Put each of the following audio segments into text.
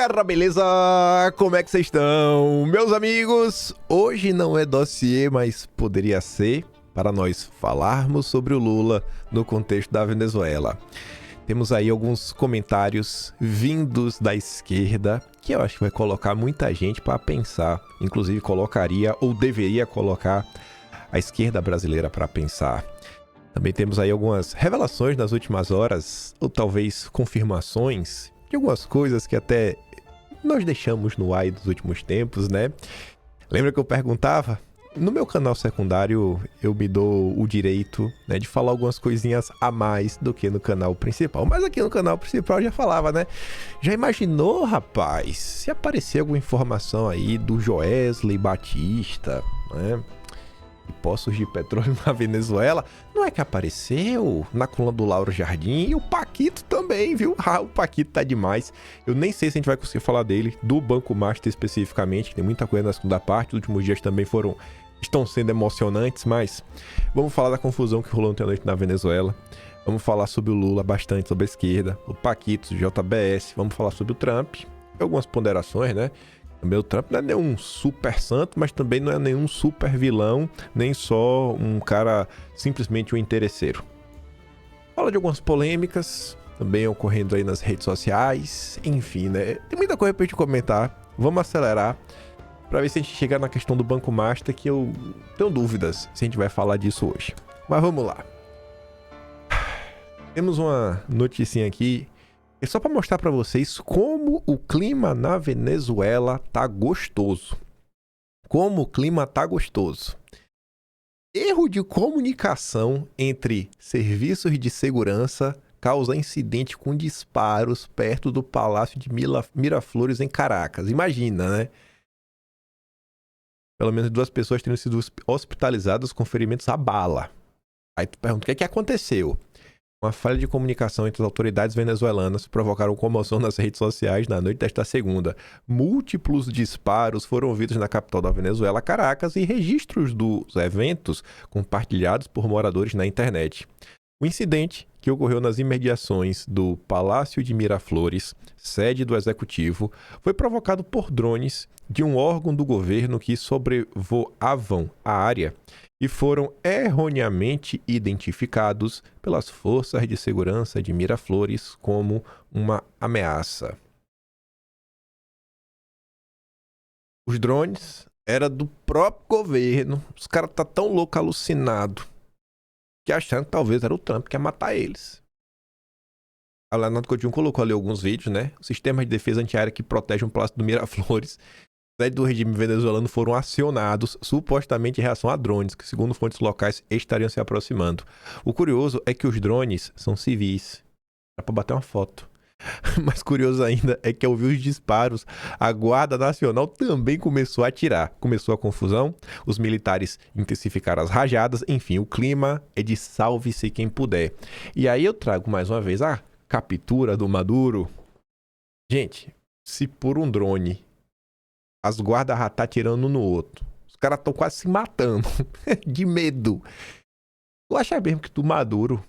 Galera, beleza? Como é que vocês estão? Meus amigos, hoje não é dossiê, mas poderia ser para nós falarmos sobre o Lula no contexto da Venezuela. Temos aí alguns comentários vindos da esquerda que eu acho que vai colocar muita gente para pensar. Inclusive colocaria ou deveria colocar a esquerda brasileira para pensar. Também temos aí algumas revelações nas últimas horas, ou talvez confirmações de algumas coisas que até nós deixamos no ar dos últimos tempos, né? Lembra que eu perguntava? No meu canal secundário, eu me dou o direito, né, de falar algumas coisinhas a mais do que no canal principal. Mas aqui no canal principal eu já falava, né? Já imaginou, rapaz, se aparecer alguma informação aí do Joesley Batista, né? E poços de petróleo na Venezuela, não é que apareceu na coluna do Lauro Jardim, e o Paquito também, viu? Ah, o Paquito tá demais. Eu nem sei se a gente vai conseguir falar dele, do Banco Master especificamente, que tem muita coisa na segunda parte. Os últimos dias também estão sendo emocionantes, mas vamos falar da confusão que rolou ontem à noite na Venezuela. Vamos falar sobre o Lula bastante, sobre a esquerda, o Paquito, o JBS, vamos falar sobre o Trump, algumas ponderações, né? Também o Trump não é nenhum super santo, mas também não é nenhum super vilão, nem só um cara simplesmente um interesseiro. Fala de algumas polêmicas, também ocorrendo aí nas redes sociais, enfim, né? Tem muita coisa pra gente comentar, vamos acelerar pra ver se a gente chega na questão do Banco Master, que eu tenho dúvidas se a gente vai falar disso hoje. Mas vamos lá. Temos uma noticinha aqui. É só para mostrar para vocês como o clima na Venezuela tá gostoso. Como o clima tá gostoso. Erro de comunicação entre serviços de segurança causa incidente com disparos perto do Palácio de Miraflores em Caracas. Imagina, né? Pelo menos 2 pessoas teriam sido hospitalizadas com ferimentos à bala. Aí tu pergunta, o que aconteceu? Uma falha de comunicação entre as autoridades venezuelanas provocaram comoção nas redes sociais na noite desta segunda. Múltiplos disparos foram ouvidos na capital da Venezuela, Caracas, e registros dos eventos compartilhados por moradores na internet. O incidente, que ocorreu nas imediações do Palácio de Miraflores, sede do executivo, foi provocado por drones de um órgão do governo que sobrevoavam a área e foram erroneamente identificados pelas forças de segurança de Miraflores como uma ameaça. Os drones eram do próprio governo. Os caras tá tão louco, alucinado, que acharam que talvez era o Trump que ia matar eles. A Leonardo Coutinho colocou ali alguns vídeos, né? O sistema de defesa antiaérea que protege o Palácio do Miraflores do regime venezuelano foram acionados, supostamente em reação a drones, que segundo fontes locais estariam se aproximando. O curioso é que os drones são civis. Dá pra bater uma foto. Mas curioso ainda é que ao ouvir os disparos, a Guarda Nacional também começou a atirar. Começou a confusão, os militares intensificaram as rajadas, enfim, o clima é de salve-se quem puder. E aí eu trago mais uma vez a captura do Maduro. Gente, se por um drone as guardas já tá atirando um no outro, os caras estão quase se matando de medo. Tu acha mesmo que do Maduro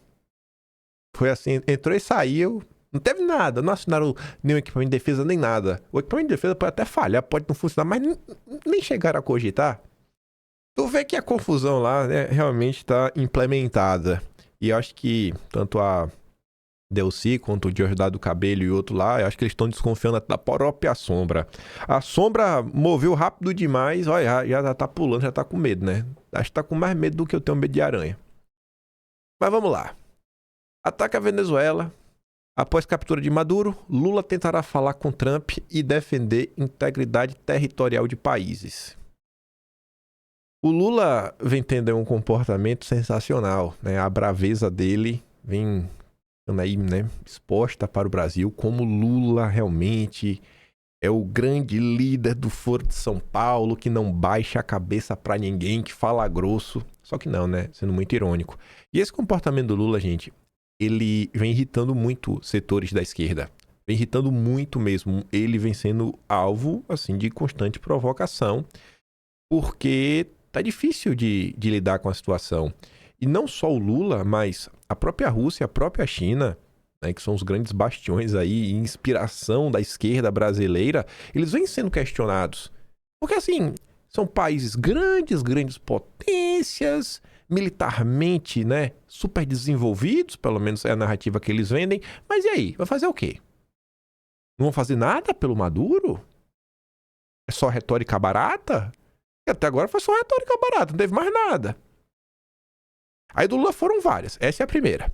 foi assim, entrou e saiu, não teve nada, não assinaram nenhum equipamento de defesa nem nada. O equipamento de defesa pode até falhar, pode não funcionar, mas nem chegaram a cogitar. Tu vê que a confusão lá, né, realmente tá implementada. E eu acho que tanto a Delcy quanto o Diosdado Cabello e outro lá, eu acho que eles estão desconfiando da própria Sombra. A Sombra moveu rápido demais, olha, já tá pulando, já tá com medo, né? Acho que tá com mais medo do que eu tenho medo de aranha. Mas vamos lá. Ataque a Venezuela. Após captura de Maduro, Lula tentará falar com Trump e defender integridade territorial de países. O Lula vem tendo um comportamento sensacional, né? A braveza dele vem aí, né, exposta para o Brasil, como Lula realmente é o grande líder do Foro de São Paulo, que não baixa a cabeça para ninguém, que fala grosso. Só que não, né? Sendo muito irônico. E esse comportamento do Lula, gente, ele vem irritando muito setores da esquerda. Vem irritando muito mesmo. Ele vem sendo alvo, assim, de constante provocação, porque tá difícil de lidar com a situação. E não só o Lula, mas a própria Rússia, a própria China né, que são os grandes bastiões aí, inspiração da esquerda brasileira, eles vêm sendo questionados. Porque, assim, são países grandes, grandes potências, militarmente, né, super desenvolvidos, pelo menos é a narrativa que eles vendem. Mas e aí? Vai fazer o quê? Não vão fazer nada pelo Maduro? É só retórica barata? E até agora foi só retórica barata, não teve mais nada. Aí do Lula foram várias. Essa é a primeira.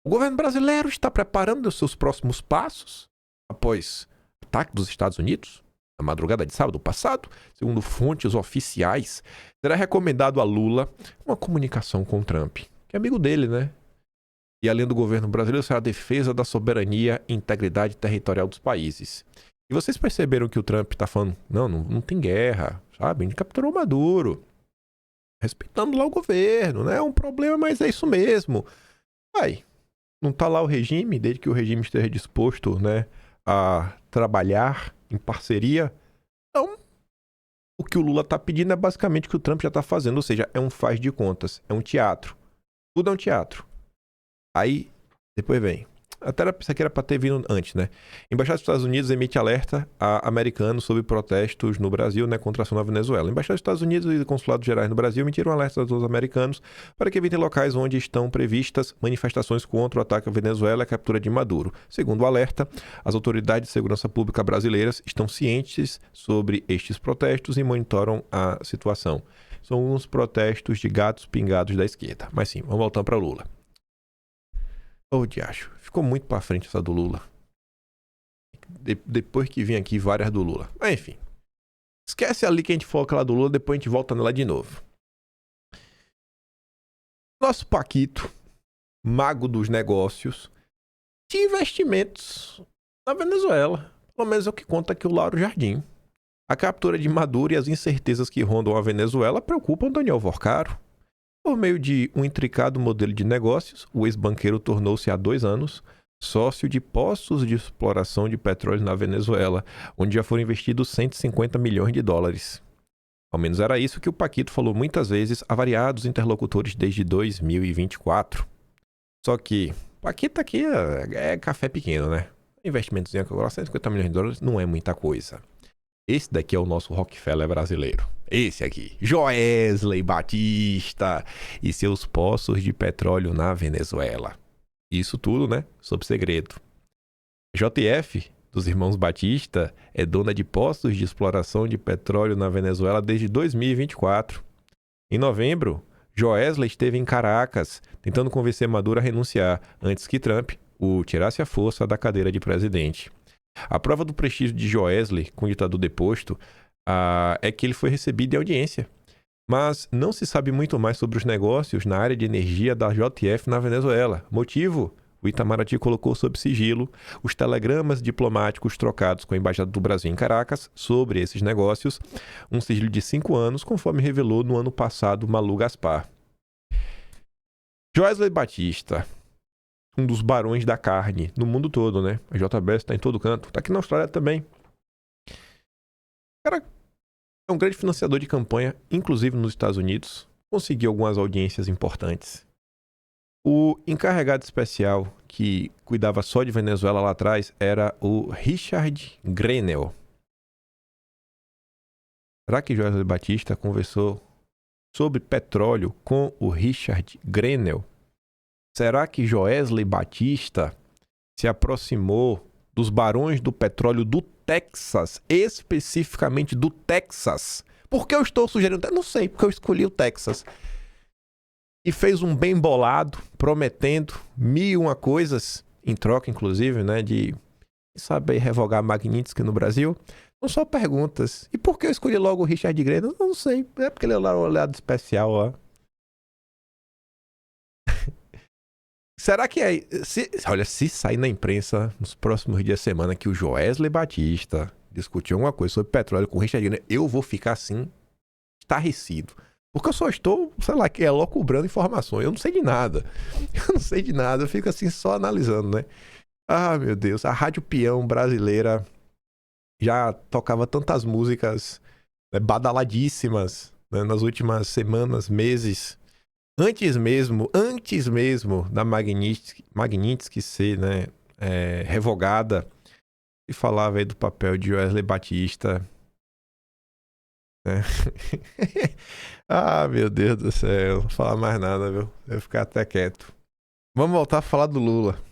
O governo brasileiro está preparando os seus próximos passos após o ataque dos Estados Unidos na madrugada de sábado passado. Segundo fontes oficiais, será recomendado a Lula uma comunicação com Trump, que é amigo dele, né? E além do governo brasileiro, será a defesa da soberania e integridade territorial dos países. E vocês perceberam que o Trump está falando, não tem guerra, sabe? A gente capturou Maduro, respeitando lá o governo, né? É um problema, mas é isso mesmo. Aí, não está lá o regime, desde que o regime esteja disposto, né, a trabalhar em parceria. Então, o que o Lula está pedindo é basicamente o que o Trump já está fazendo, ou seja, é um faz de contas, é um teatro. Tudo é um teatro. Aí, depois vem. Até isso aqui era para ter vindo antes, né? Embaixada dos Estados Unidos emite alerta a americanos sobre protestos no Brasil, né, contra a ação na Venezuela. Embaixada dos Estados Unidos e consulados gerais no Brasil emitiram alerta aos americanos para que evitem locais onde estão previstas manifestações contra o ataque à Venezuela e a captura de Maduro. Segundo o alerta, as autoridades de segurança pública brasileiras estão cientes sobre estes protestos e monitoram a situação. São uns protestos de gatos pingados da esquerda. Mas sim, vamos voltar para Lula. Ô, diacho, ficou muito pra frente essa do Lula. Depois que vim aqui, várias do Lula. Mas enfim, esquece ali que a gente foca lá do Lula, depois a gente volta nela de novo. Nosso Paquito, mago dos negócios, de investimentos na Venezuela. Pelo menos é o que conta aqui o Lauro Jardim. A captura de Maduro e as incertezas que rondam a Venezuela preocupam Daniel Vorcaro. Por meio de um intricado modelo de negócios, o ex-banqueiro tornou-se há 2 anos sócio de poços de exploração de petróleo na Venezuela, onde já foram investidos 150 milhões de dólares. Ao menos era isso que o Paquito falou muitas vezes a variados interlocutores desde 2024. Só que Paquito aqui é café pequeno, né? Investimentozinho agora, 150 milhões de dólares não é muita coisa. Esse daqui é o nosso Rockefeller brasileiro. Esse aqui, Joesley Batista e seus poços de petróleo na Venezuela. Isso tudo, né? Sob segredo. JF, dos irmãos Batista, é dona de poços de exploração de petróleo na Venezuela desde 2024. Em novembro, Joesley esteve em Caracas, tentando convencer Maduro a renunciar, antes que Trump o tirasse à força da cadeira de presidente. A prova do prestígio de Joesley, com o ditador deposto, é que ele foi recebido em audiência. Mas não se sabe muito mais sobre os negócios na área de energia da JF na Venezuela. Motivo? O Itamaraty colocou sob sigilo os telegramas diplomáticos trocados com a Embaixada do Brasil em Caracas sobre esses negócios, um sigilo de 5 anos, conforme revelou no ano passado Malu Gaspar. Joesley Batista, um dos barões da carne no mundo todo, né? A JBS está em todo canto. Está aqui na Austrália também. O cara é um grande financiador de campanha, inclusive nos Estados Unidos. Conseguiu algumas audiências importantes. O encarregado especial que cuidava só de Venezuela lá atrás era o Richard Grenell. Será que Joesley Batista conversou sobre petróleo com o Richard Grenell? Será que Joesley Batista se aproximou dos barões do petróleo do Texas, especificamente do Texas? Por que eu estou sugerindo? Não sei, porque eu escolhi o Texas. E fez um bem bolado, prometendo 1001 coisas, em troca, inclusive, né, de saber revogar Magnitsky no Brasil. Não só perguntas. E por que eu escolhi logo o Richard Grenell? Não sei, é porque ele é lá o olhado especial, ó. Será que é... Se sair na imprensa nos próximos dias da semana que o Joesley Batista discutiu alguma coisa sobre petróleo com o Richard Grenell, eu vou ficar assim, estarrecido. Porque eu só estou, sei lá, que é logo cobrando informações. Eu não sei de nada. Eu não sei de nada. Eu fico assim só analisando, né? Ah, meu Deus. A Rádio Peão brasileira já tocava tantas músicas, né, badaladíssimas, né, nas últimas semanas, meses. antes mesmo da Magnitsky ser, né, revogada, e falava aí do papel de Wesley Batista, né? Ah, meu Deus do céu, não vou falar mais nada, viu? Eu vou ficar até quieto. Vamos voltar a falar do Lula.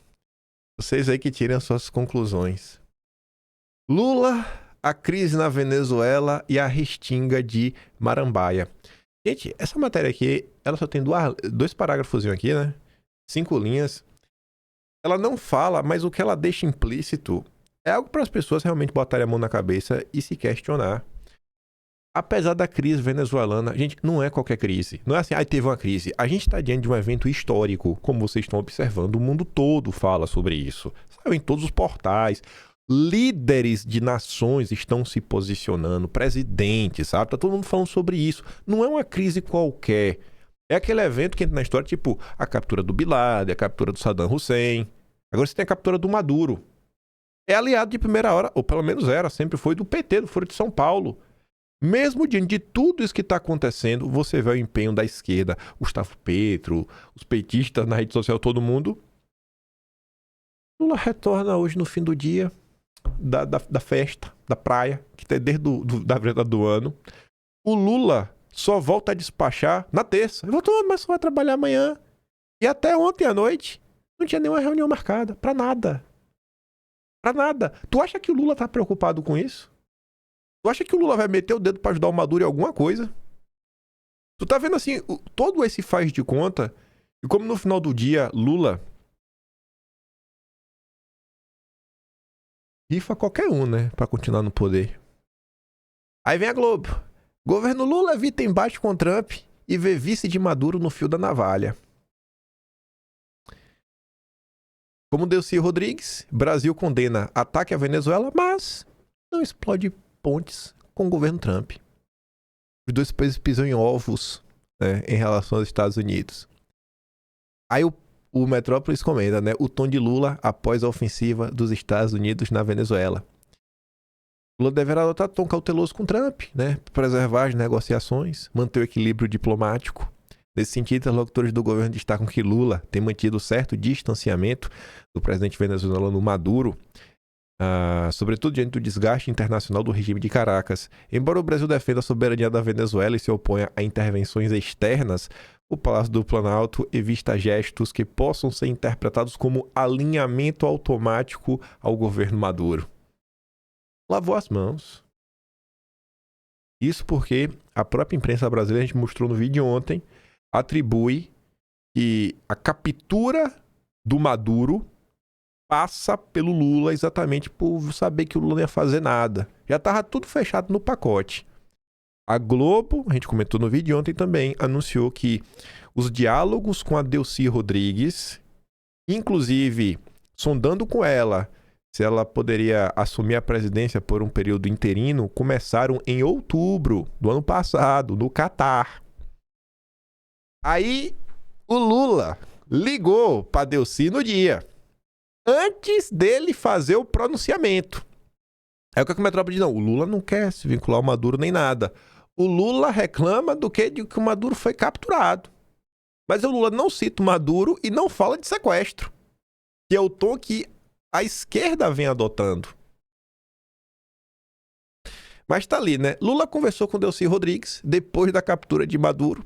Vocês aí que tirem as suas conclusões. Lula, a crise na Venezuela e a restinga de Marambaia. Gente, essa matéria aqui, ela só tem dois parágrafos aqui, né? 5 linhas. Ela não fala, mas o que ela deixa implícito é algo para as pessoas realmente botarem a mão na cabeça e se questionar. Apesar da crise venezuelana, gente, não é qualquer crise. Não é assim, teve uma crise. A gente está diante de um evento histórico, como vocês estão observando. O mundo todo fala sobre isso. Saiu em todos os portais. Líderes de nações estão se posicionando, presidentes, sabe? Tá todo mundo falando sobre isso. Não é uma crise qualquer. É aquele evento que entra na história, tipo a captura do Bin Laden, a captura do Saddam Hussein. Agora você tem a captura do Maduro. É aliado de primeira hora, ou pelo menos era, sempre foi do PT, do Foro de São Paulo. Mesmo diante de tudo isso que está acontecendo, você vê o empenho da esquerda, Gustavo Petro, os petistas na rede social, todo mundo. Lula retorna hoje no fim do dia da festa, da praia, que tem desde da virada do ano. O Lula só volta a despachar na terça. Voltou, mas só vai trabalhar amanhã. E até ontem à noite não tinha nenhuma reunião marcada. Pra nada. Pra nada. Tu acha que o Lula tá preocupado com isso? Tu acha que o Lula vai meter o dedo pra ajudar o Maduro em alguma coisa? Tu tá vendo assim, todo esse faz de conta, e como no final do dia, Lula rifa qualquer um, né? Pra continuar no poder. Aí vem a Globo. Governo Lula evita embate com Trump e vê vice de Maduro no fio da navalha. Como Delcy Rodrigues, Brasil condena ataque à Venezuela, mas não explode pontes com o governo Trump. Os dois países pisam em ovos, né, em relação aos Estados Unidos. Aí o Metrópolis comenta, né, o tom de Lula após a ofensiva dos Estados Unidos na Venezuela. Lula deverá adotar tom cauteloso com Trump, né, preservar as negociações, manter o equilíbrio diplomático. Nesse sentido, interlocutores do governo destacam que Lula tem mantido certo distanciamento do presidente venezuelano Maduro, sobretudo diante do desgaste internacional do regime de Caracas. Embora o Brasil defenda a soberania da Venezuela e se oponha a intervenções externas, o Palácio do Planalto evita gestos que possam ser interpretados como alinhamento automático ao governo Maduro. Lavou as mãos. Isso porque a própria imprensa brasileira, a gente mostrou no vídeo ontem, atribui que a captura do Maduro passa pelo Lula exatamente por saber que o Lula não ia fazer nada. Já estava tudo fechado no pacote. A Globo, a gente comentou no vídeo ontem também, anunciou que os diálogos com a Delcy Rodrigues, inclusive sondando com ela se ela poderia assumir a presidência por um período interino, começaram em outubro do ano passado, no Catar. Aí o Lula ligou para Delcy no dia, antes dele fazer o pronunciamento. Aí o que a Metrópole diz? Não, o Lula não quer se vincular ao Maduro nem nada. O Lula reclama de que o Maduro foi capturado. Mas o Lula não cita o Maduro e não fala de sequestro, que é o tom que a esquerda vem adotando. Mas tá ali, né? Lula conversou com Delcy Rodrigues depois da captura de Maduro.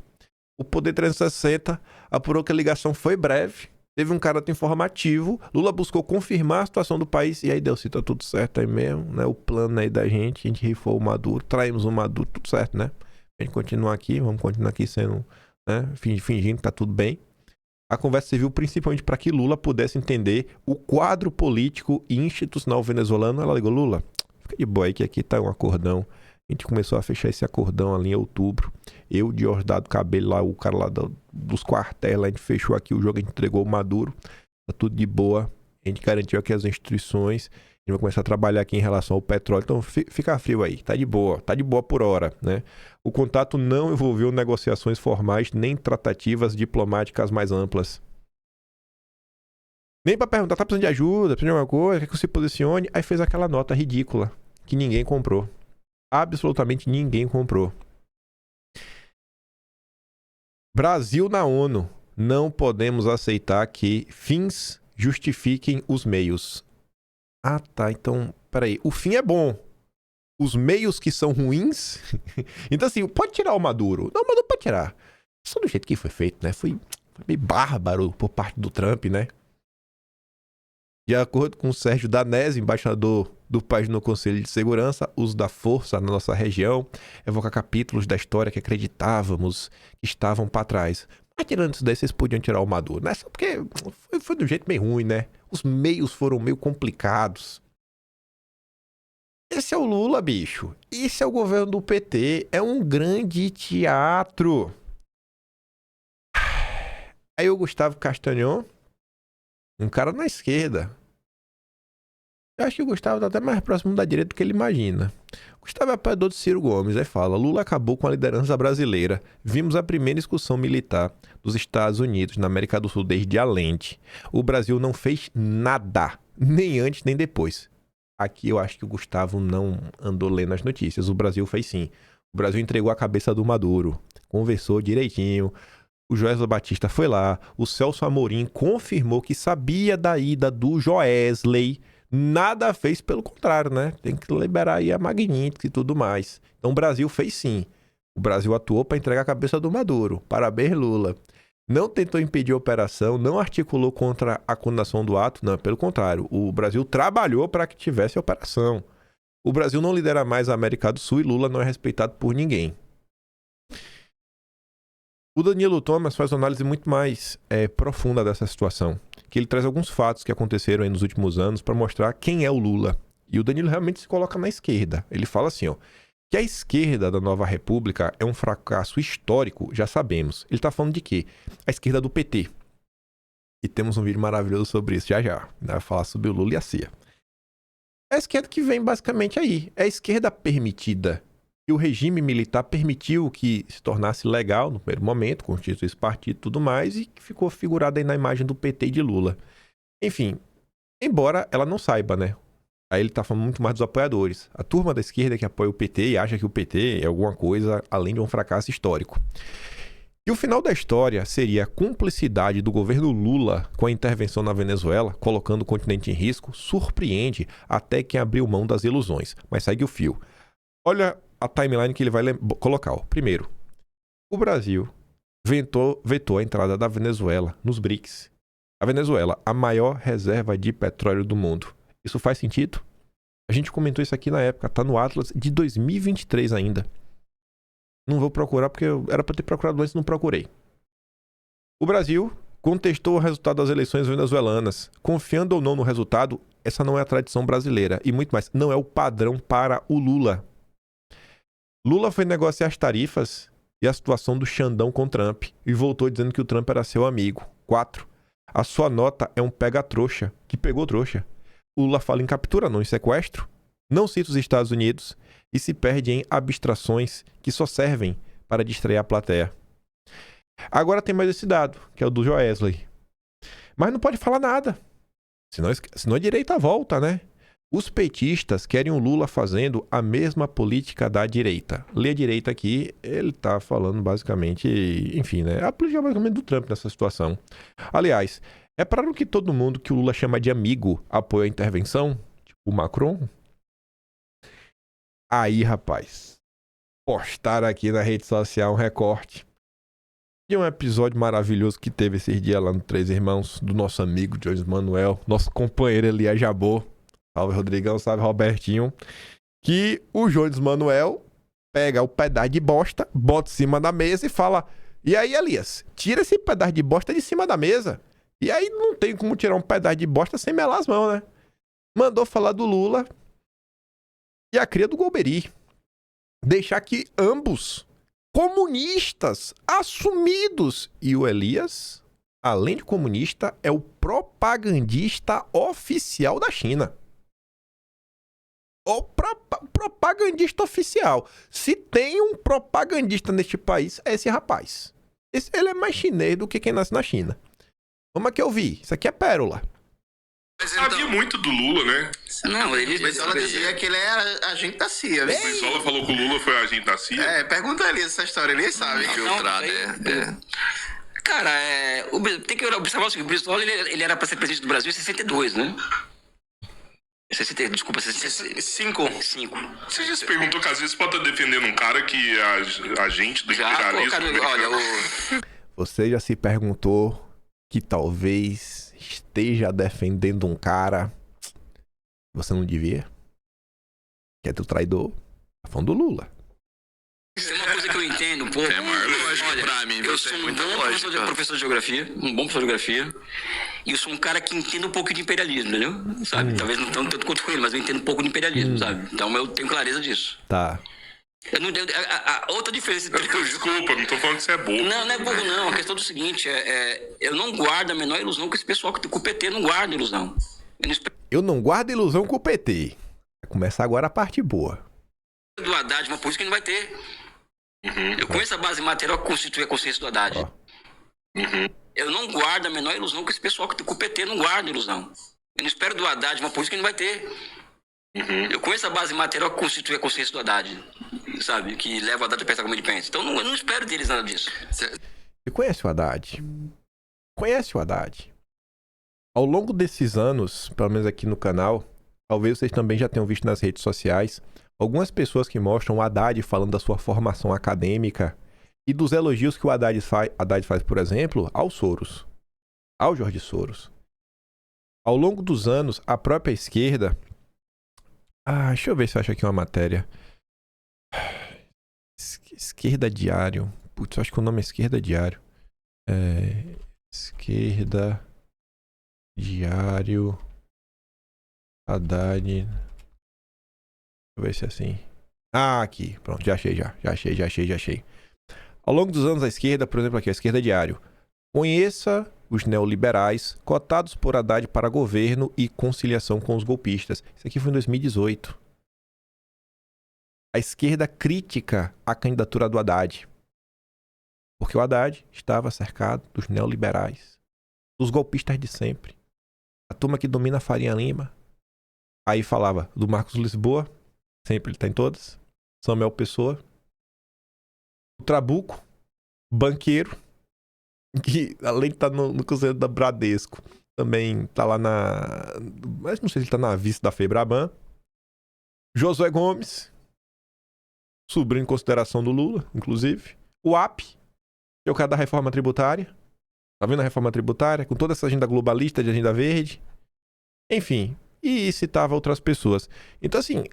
O Poder 360 apurou que a ligação foi breve, teve um caráter informativo. Lula buscou confirmar a situação do país. E aí, Delcy, tá tudo certo aí mesmo, né? O plano aí da gente, a gente rifou o Maduro, traímos o Maduro, tudo certo, né? A gente continua aqui, vamos continuar aqui sendo, né? Fingindo que tá tudo bem. A conversa serviu principalmente para que Lula pudesse entender o quadro político e institucional venezuelano. Ela ligou, Lula, fica de boa aí que aqui tá um acordão. A gente começou a fechar esse acordão ali em outubro. Eu, Diosdado Cabello lá, o cara lá dos quartéis, lá, a gente fechou aqui o jogo, a gente entregou o Maduro. Tá tudo de boa. A gente garantiu aqui as instituições. A gente vai começar a trabalhar aqui em relação ao petróleo. Então fica frio aí, tá de boa por hora, né? O contato não envolveu negociações formais nem tratativas diplomáticas mais amplas. Nem para perguntar, tá precisando de ajuda, precisa de alguma coisa, quer que você posicione? Aí fez aquela nota ridícula que ninguém comprou. Absolutamente ninguém comprou. Brasil na ONU. Não podemos aceitar que fins justifiquem os meios. Ah, tá. Então, peraí. O fim é bom. Os meios que são ruins... Então, assim, pode tirar o Maduro. Não, o Maduro pode tirar. Só do jeito que foi feito, né? Foi meio bárbaro por parte do Trump, né? De acordo com o Sérgio Danese, embaixador do país no Conselho de Segurança, uso da força na nossa região evoca capítulos da história que acreditávamos que estavam para trás. Mas tirando isso daí, vocês podiam tirar o Maduro, né? Só porque foi de um jeito meio ruim, né? Os meios foram meio complicados. Esse é o Lula, bicho. Esse é o governo do PT. É um grande teatro. Aí o Gustavo Castañón, um cara na esquerda. Eu acho que o Gustavo tá até mais próximo da direita do que ele imagina. O Gustavo é apoiador de Ciro Gomes. Aí fala, Lula acabou com a liderança brasileira. Vimos a primeira excursão militar dos Estados Unidos na América do Sul desde Allende. O Brasil não fez nada, nem antes nem depois. Aqui eu acho que o Gustavo não andou lendo as notícias. O Brasil fez sim. O Brasil entregou a cabeça do Maduro. Conversou direitinho. O Joesley Batista foi lá. O Celso Amorim confirmou que sabia da ida do Joesley. Nada fez, pelo contrário, né? Tem que liberar aí a Magnitsky e tudo mais. Então o Brasil fez sim. O Brasil atuou para entregar a cabeça do Maduro. Parabéns, Lula. Não tentou impedir a operação, não articulou contra a condenação do ato, não, pelo contrário. O Brasil trabalhou para que tivesse a operação. O Brasil não lidera mais a América do Sul e Lula não é respeitado por ninguém. O Danilo Thomas faz uma análise muito mais profunda dessa situação, que ele traz alguns fatos que aconteceram aí nos últimos anos para mostrar quem é o Lula. E o Danilo realmente se coloca na esquerda. Ele fala assim, ó, que a esquerda da Nova República é um fracasso histórico, já sabemos. Ele tá falando de quê? A esquerda do PT. E temos um vídeo maravilhoso sobre isso já. Vai falar sobre o Lula e a CIA. É a esquerda que vem basicamente aí. É a esquerda permitida. E o regime militar permitiu que se tornasse legal no primeiro momento, constituísse partido e tudo mais, e que ficou figurado aí na imagem do PT e de Lula. Enfim, embora ela não saiba, né? Aí ele tá falando muito mais dos apoiadores. A turma da esquerda que apoia o PT e acha que o PT é alguma coisa além de um fracasso histórico. E o final da história seria a cumplicidade do governo Lula com a intervenção na Venezuela, colocando o continente em risco, surpreende até quem abriu mão das ilusões. Mas segue o fio. Olha a timeline que ele vai colocar. Ó. Primeiro, o Brasil vetou a entrada da Venezuela nos BRICS. A Venezuela, a maior reserva de petróleo do mundo. Isso faz sentido? A gente comentou isso aqui na época, tá no Atlas de 2023 ainda. Não vou procurar porque era para ter procurado antes e não procurei. O Brasil contestou o resultado das eleições venezuelanas. Confiando ou não no resultado, essa não é a tradição brasileira. E muito mais, não é o padrão para o Lula. Lula foi negociar as tarifas e a situação do Xandão com Trump e voltou dizendo que o Trump era seu amigo. 4. A sua nota é um pega-trouxa, que pegou trouxa. O Lula fala em captura, não em sequestro. Não cita os Estados Unidos e se perde em abstrações que só servem para distrair a plateia. Agora tem mais esse dado, que é o do Joesley. Mas não pode falar nada. Senão a direita volta, né? Os petistas querem o Lula fazendo a mesma política da direita. Lê a direita aqui, ele tá falando basicamente, enfim, né? A política basicamente do Trump nessa situação. Aliás, é para que todo mundo que o Lula chama de amigo apoia a intervenção? Tipo o Macron? Aí, rapaz, postaram aqui na rede social um recorte de um episódio maravilhoso que teve esses dias lá no Três Irmãos, do nosso amigo Jones Manuel, nosso companheiro Elias Jabor. Salve Rodrigão, salve Robertinho. Que o Jones Manuel pega o pedaço de bosta, bota em cima da mesa e fala: e aí, Elias, tira esse pedaço de bosta de cima da mesa. E aí não tem como tirar um pedaço de bosta sem melar as mãos, né? Mandou falar do Lula e a cria do Golbery. Deixar que ambos, comunistas, assumidos, e o Elias, além de comunista, é o propagandista oficial da China. O propagandista oficial. Se tem um propagandista neste país, é esse rapaz. Ele é mais chinês do que quem nasce na China. Vamos aqui ouvir. Isso aqui é pérola. Mas sabia muito do Lula, né? Não, ele... O Brizola dizia que ele era agente da CIA. O Brizola falou que o Lula foi agente da CIA? Pergunta ele essa história, ele sabe. Filtrado, Cara, tem que observar o seguinte, o Brizola ele era para ser presidente do Brasil em 62, né? 65. Você já se perguntou que às vezes pode estar defendendo um cara que é agente do imperialismo americano? Você já se perguntou que talvez esteja defendendo um cara que você não devia? Que é do traidor. Tá falando do Lula. Isso é uma coisa que eu entendo um pouco. É maior lógico pra mim. Eu sou um bom professor de geografia, e eu sou um cara que entende um pouco de imperialismo, entendeu? Sabe? Talvez não tanto quanto ele, mas eu entendo um pouco de imperialismo, sabe? Então eu tenho clareza disso. Tá. Eu não entendo. A outra diferença... Desculpa, não tô falando que você é bobo. Não é bobo não. A questão é o seguinte, eu não guardo a menor ilusão que esse pessoal com o PT não guarda ilusão. Eu não guardo ilusão com o PT. Vai começar agora a parte boa. Do Haddad, uma política que não vai ter. Eu conheço a base material que constitui a consciência do Haddad. Eu não guardo a menor ilusão que esse pessoal com o PT não guarda ilusão. Eu não espero do Haddad uma política que não vai ter. Eu conheço a base material que constitui a consciência do Haddad, sabe? Que leva o Haddad a pensar como ele pensa. Então eu não espero deles nada disso. Você conhece o Haddad? Conhece o Haddad? Ao longo desses anos, pelo menos aqui no canal, talvez vocês também já tenham visto nas redes sociais, algumas pessoas que mostram o Haddad falando da sua formação acadêmica e dos elogios que o Haddad faz, por exemplo, ao Soros, ao Jorge Soros. Ao longo dos anos, a própria esquerda... deixa eu ver se eu acho aqui uma matéria. Esquerda Diário. Putz, eu acho que o nome é Esquerda Diário. Esquerda Diário Haddad. Deixa eu ver se é assim. Aqui. Pronto, já achei. Ao longo dos anos, a esquerda, por exemplo, aqui, a Esquerda Diário. Conheça os neoliberais cotados por Haddad para governo e conciliação com os golpistas. Isso aqui foi em 2018. A esquerda crítica a candidatura do Haddad. Porque o Haddad estava cercado dos neoliberais, dos golpistas de sempre. A turma que domina a Faria Lima. Aí falava do Marcos Lisboa, sempre ele está em todas. Samuel Pessoa. O Trabuco, banqueiro, que além de estar no Conselho da Bradesco, também está lá mas não sei se ele está na vice da Febraban. Josué Gomes, sobrinho em consideração do Lula, inclusive. O AP, que é o cara da reforma tributária. Tá vendo a reforma tributária? Com toda essa agenda globalista de agenda verde. Enfim, e citava outras pessoas. Então, assim,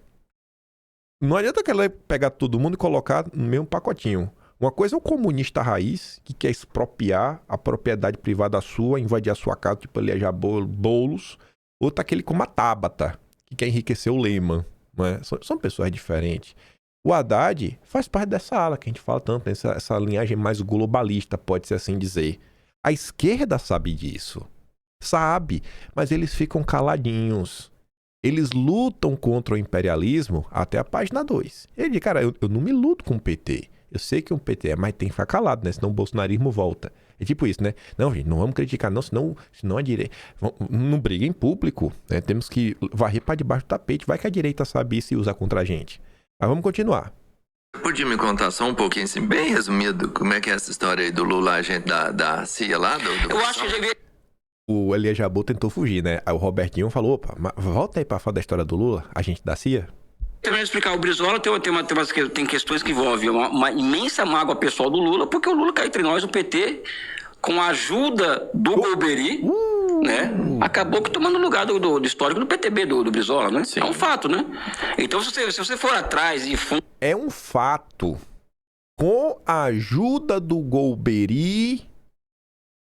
não adianta ela pegar todo mundo e colocar no mesmo pacotinho. Uma coisa é o comunista raiz, que quer expropriar a propriedade privada sua, invadir a sua casa, tipo eleger bolos. Outra aquele como a Tabata, que quer enriquecer o Lehman. Né? São pessoas diferentes. O Haddad faz parte dessa ala que a gente fala tanto, essa linhagem mais globalista, pode-se assim dizer. A esquerda sabe disso. Sabe, mas eles ficam caladinhos. Eles lutam contra o imperialismo até a página 2. Ele diz, cara, eu não me luto com o PT. Eu sei que o PT é, mas tem que ficar calado, né? Senão o bolsonarismo volta. É tipo isso, né? Não, gente, não vamos criticar, não, senão a direita... Não briga em público, né? Temos que varrer para debaixo do tapete. Vai que a direita sabe isso e usa contra a gente. Mas vamos continuar. Podia me contar só um pouquinho, assim, bem resumido, como é que é essa história aí do Lula, agente da CIA lá? Eu acho que eu já vi... O Elias Jabbour tentou fugir, né? Aí o Robertinho falou, opa, volta aí pra falar da história do Lula, agente da CIA. Terminando de explicar, o Brizola tem questões que envolvem uma imensa mágoa pessoal do Lula, porque o Lula caiu entre nós, o PT, com a ajuda do Golbery, né? Acabou que tomando lugar do histórico do PTB do Brizola, né? Sim. É um fato, né? Então, se você for atrás e... É um fato. Com a ajuda do Golbery,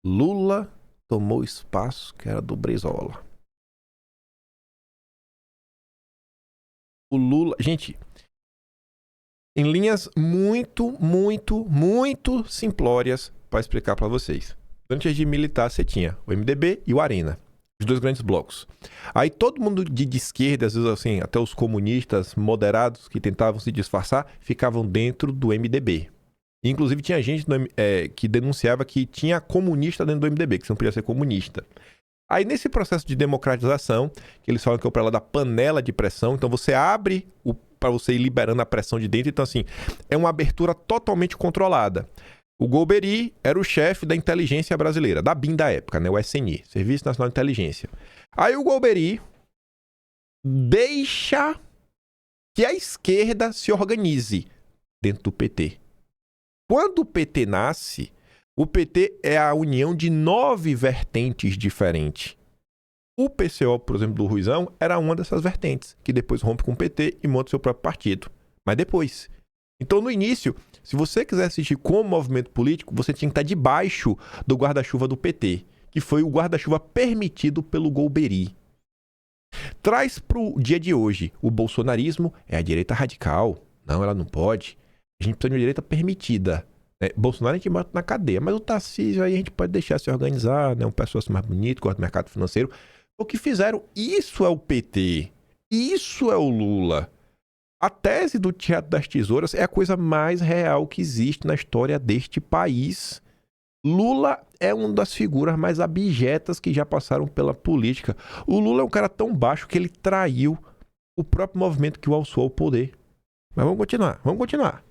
Lula tomou o espaço que era do Brizola. O Lula... Gente, em linhas muito simplórias para explicar para vocês. Durante o regime militar, você tinha o MDB e o Arena. Os dois grandes blocos. Aí todo mundo de esquerda, às vezes assim, até os comunistas moderados que tentavam se disfarçar, ficavam dentro do MDB. Inclusive tinha gente que denunciava que tinha comunista dentro do MDB, que você não podia ser comunista. Aí, nesse processo de democratização, que eles falam que é para lá da panela de pressão, então você abre para você ir liberando a pressão de dentro. Então, assim, é uma abertura totalmente controlada. O Golbery era o chefe da inteligência brasileira, da BIM da época, né? O SNI, Serviço Nacional de Inteligência. Aí o Golbery deixa que a esquerda se organize dentro do PT. Quando o PT nasce, o PT é a união de 9 vertentes diferentes. O PCO, por exemplo, do Ruizão, era uma dessas vertentes, que depois rompe com o PT e monta o seu próprio partido. Mas depois. Então, no início, se você quiser assistir como movimento político, você tinha que estar debaixo do guarda-chuva do PT, que foi o guarda-chuva permitido pelo Golbery. Traz para o dia de hoje, o bolsonarismo é a direita radical. Não, ela não pode. A gente precisa de uma direita permitida. Bolsonaro a gente bota na cadeia, mas o Tarcísio aí a gente pode deixar se organizar, né? Um pessoal mais bonito, gosta do mercado financeiro. O que fizeram, isso é o PT. Isso é o Lula. A tese do Teatro das Tesouras é a coisa mais real que existe na história deste país. Lula é uma das figuras mais abjetas que já passaram pela política. O Lula é um cara tão baixo que ele traiu o próprio movimento que o alçou ao poder. Mas vamos continuar.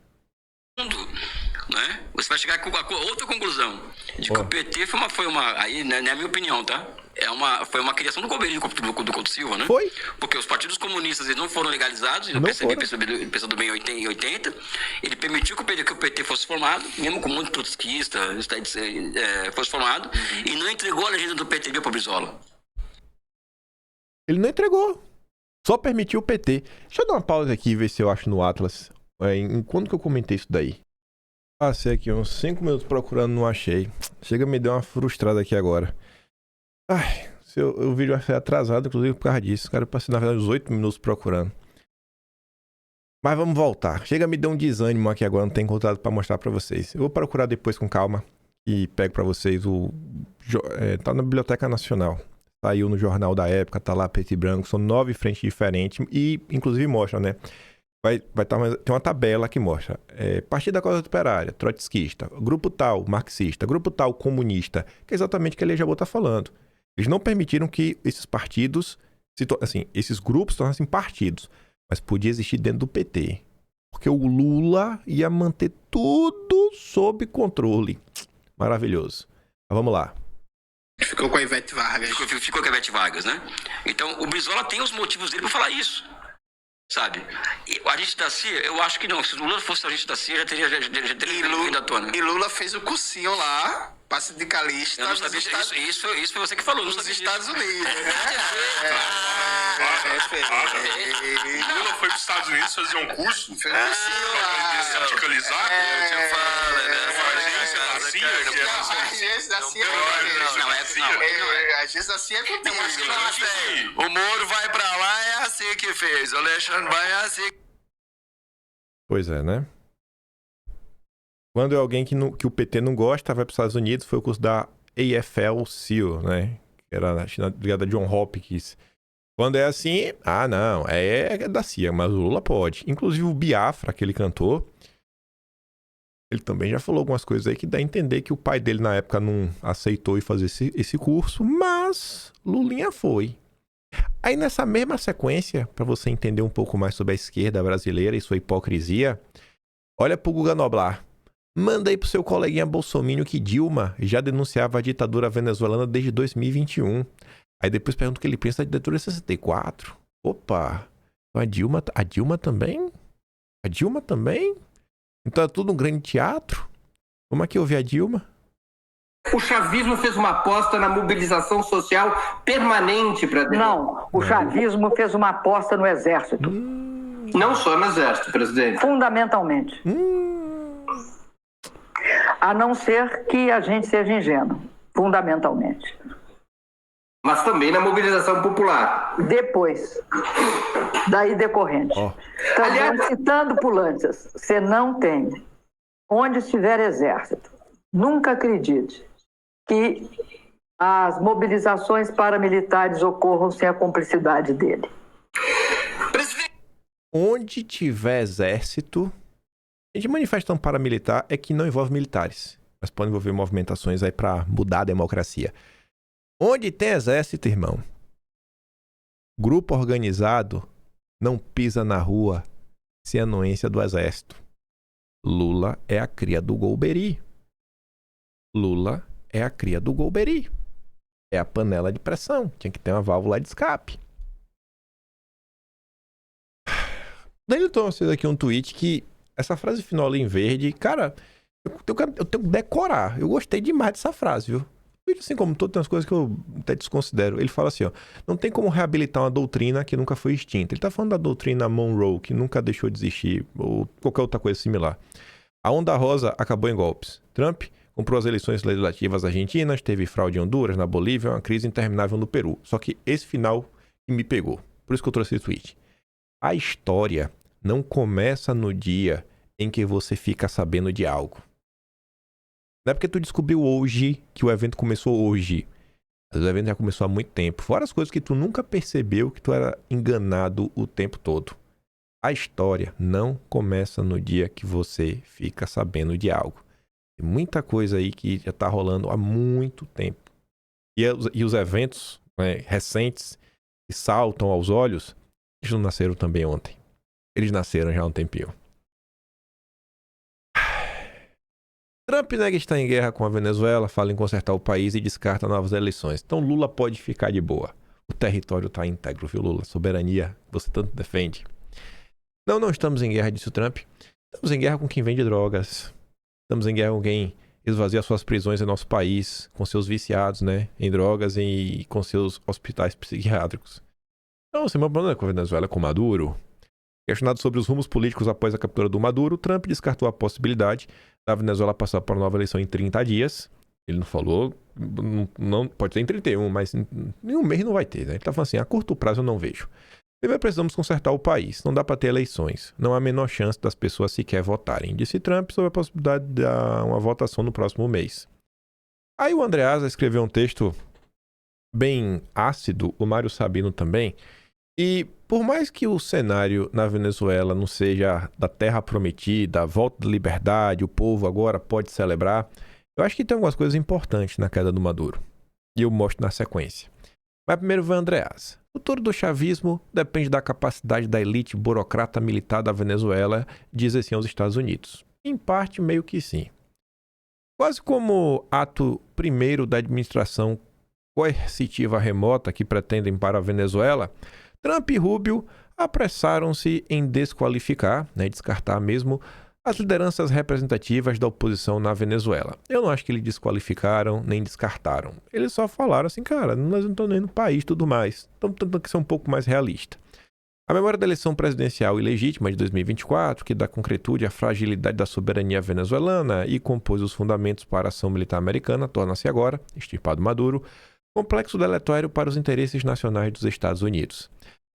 Né? Você vai chegar com outra conclusão. De que o PT foi uma aí, né, na minha opinião, tá? Foi uma criação do Golbery do Couto Silva, né? Foi. Porque os partidos comunistas eles não foram legalizados, e o PCB do bem em 80, ele permitiu que o PT fosse formado, mesmo com muito trotskista, fosse formado, e não entregou a legenda do PTB para o Brizola. Ele não entregou. Só permitiu o PT. Deixa eu dar uma pausa aqui e ver se eu acho no Atlas. Quando que eu comentei isso daí? Passei aqui uns 5 minutos procurando, não achei. Chega, me deu uma frustrada aqui agora. Ai, o vídeo vai ser atrasado, inclusive por causa disso. Cara, eu passei na verdade uns 8 minutos procurando. Mas vamos voltar. Chega, me deu um desânimo aqui agora, não tem encontrado pra mostrar pra vocês. Eu vou procurar depois com calma e pego pra vocês tá na Biblioteca Nacional. Saiu no jornal da época, tá lá preto e branco. São 9 frentes diferentes e inclusive mostra, né? Tem uma tabela que mostra Partido da Causa Operária, trotskista, grupo tal, marxista, grupo tal, comunista, que é exatamente o que a Lei Jabot está falando. Eles não permitiram que esses partidos, esses grupos se tornassem partidos, mas podia existir dentro do PT. Porque o Lula ia manter tudo sob controle. Maravilhoso. Mas vamos lá. Ficou com a Ivete Vargas. Ficou com a Ivete Vargas, né? Então, o Brizola tem os motivos dele para falar isso. Sabe? E o agente da CIA, eu acho que não. Se o Lula fosse o agente da CIA, já teria vindo à tona. E Lula fez o cursinho lá, para sindicalista. Eu não sabia disso. Isso foi você que falou. Nos Estados Unidos, né? Lula foi para os Estados Unidos fazer um curso. Fez um cursinho lá. Sindicalizar. A agência da CIA é contigo. O Moro vai pra lá, é assim que fez. O Alexandre vai, é assim. Pois é, né? Quando é alguém que o PT não gosta, vai para os Estados Unidos, foi o curso da AFL-CIO, né? Que era ligada a John Hopkins. Quando é assim, não, é da CIA, mas o Lula pode. Inclusive o Biafra, aquele cantor, ele também já falou algumas coisas aí que dá a entender que o pai dele na época não aceitou ir fazer esse curso, mas Lulinha foi. Aí nessa mesma sequência, para você entender um pouco mais sobre a esquerda brasileira e sua hipocrisia, olha pro Guga Noblar. Manda aí pro seu coleguinha bolsominion que Dilma já denunciava a ditadura venezuelana desde 2021. Aí depois pergunta o que ele pensa da ditadura de 64. Opa, a Dilma também? A Dilma também? Então é tudo um grande teatro? Como é que eu vi a Dilma? O chavismo fez uma aposta na mobilização social permanente para dentro. Não, o chavismo fez uma aposta no exército. Não só no exército, presidente. Fundamentalmente. A não ser que a gente seja ingênuo. Fundamentalmente. Mas também na mobilização popular. Depois. Daí decorrente. Aliás, citando Pulantzas, você não tem. Onde estiver exército, nunca acredite que as mobilizações paramilitares ocorram sem a cumplicidade dele. Onde tiver exército, de manifestação paramilitar é que não envolve militares, mas pode envolver movimentações aí para mudar a democracia. Onde tem exército, irmão, grupo organizado não pisa na rua sem a anuência do exército. Lula é a cria do Golbery. Lula é a cria do Golbery. É a panela de pressão. Tinha que ter uma válvula de escape. Daí ele trouxe aqui um tweet que essa frase final ali em verde, cara, eu tenho que decorar. Eu gostei demais dessa frase, viu? Assim como todo, tem umas coisas que eu até desconsidero. Ele fala assim, ó, não tem como reabilitar uma doutrina que nunca foi extinta. Ele tá falando da doutrina Monroe, que nunca deixou de existir, ou qualquer outra coisa similar. A onda rosa acabou em golpes. Trump comprou as eleições legislativas argentinas, teve fraude em Honduras, na Bolívia, uma crise interminável no Peru. Só que esse final me pegou. Por isso que eu trouxe esse tweet. A história não começa no dia em que você fica sabendo de algo. Não é porque tu descobriu hoje que o evento começou hoje. O evento já começou há muito tempo. Fora as coisas que tu nunca percebeu que tu era enganado o tempo todo. A história não começa no dia que você fica sabendo de algo. Tem muita coisa aí que já tá rolando há muito tempo. E os eventos, né, recentes que saltam aos olhos, eles não nasceram também ontem. Eles nasceram já há um tempinho. Trump nega estar em guerra com a Venezuela, fala em consertar o país e descarta novas eleições. Então Lula pode ficar de boa. O território está íntegro, viu, Lula? Soberania, você tanto defende. Não estamos em guerra, disse o Trump. Estamos em guerra com quem vende drogas. Estamos em guerra com quem esvazia suas prisões em nosso país, com seus viciados, né, em drogas e com seus hospitais psiquiátricos. Então, você meu problema com a Venezuela, com Maduro. Questionado sobre os rumos políticos após a captura do Maduro, Trump descartou a possibilidade da Venezuela passar por uma nova eleição em 30 dias. Ele não falou, não pode ter em 31, mas em um mês não vai ter, né? Ele tá falando assim, a curto prazo eu não vejo. Primeiro precisamos consertar o país, não dá para ter eleições. Não há a menor chance das pessoas sequer votarem, disse Trump sobre a possibilidade de dar uma votação no próximo mês. Aí o Andreasa escreveu um texto bem ácido, o Mário Sabino também, e por mais que o cenário na Venezuela não seja da terra prometida, a volta da liberdade, o povo agora pode celebrar, eu acho que tem algumas coisas importantes na queda do Maduro. E eu mostro na sequência. Mas primeiro vai Andreasa. O futuro do chavismo depende da capacidade da elite burocrata militar da Venezuela, diz assim aos Estados Unidos. Em parte, meio que sim. Quase como ato primeiro da administração coercitiva remota que pretendem para a Venezuela, Trump e Rubio apressaram-se em desqualificar, descartar mesmo, as lideranças representativas da oposição na Venezuela. Eu não acho que eles desqualificaram nem descartaram. Eles só falaram assim, cara, nós não estamos nem no país e tudo mais. Estamos tentando ser um pouco mais realista. A memória da eleição presidencial ilegítima de 2024, que dá concretude à fragilidade da soberania venezuelana e compôs os fundamentos para a ação militar americana, torna-se agora, extirpado Maduro, complexo deletério para os interesses nacionais dos Estados Unidos.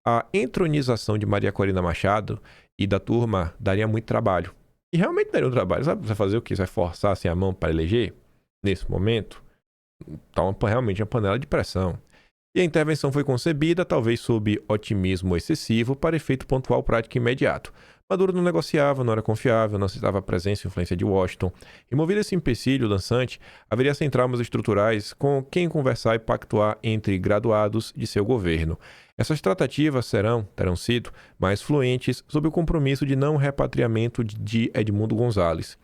A entronização de Maria Corina Machado e da turma daria muito trabalho. E realmente daria um trabalho. Sabe, você vai fazer o quê? Você vai forçar assim, a mão para eleger? Nesse momento? Tá realmente uma panela de pressão. E a intervenção foi concebida, talvez sob otimismo excessivo, para efeito pontual, prático e imediato. Maduro não negociava, não era confiável, não aceitava a presença e influência de Washington. Removido esse empecilho dançante, haveria sem traumas estruturais com quem conversar e pactuar entre graduados de seu governo. Essas tratativas terão sido mais fluentes sob o compromisso de não repatriamento de Edmundo Gonzalez.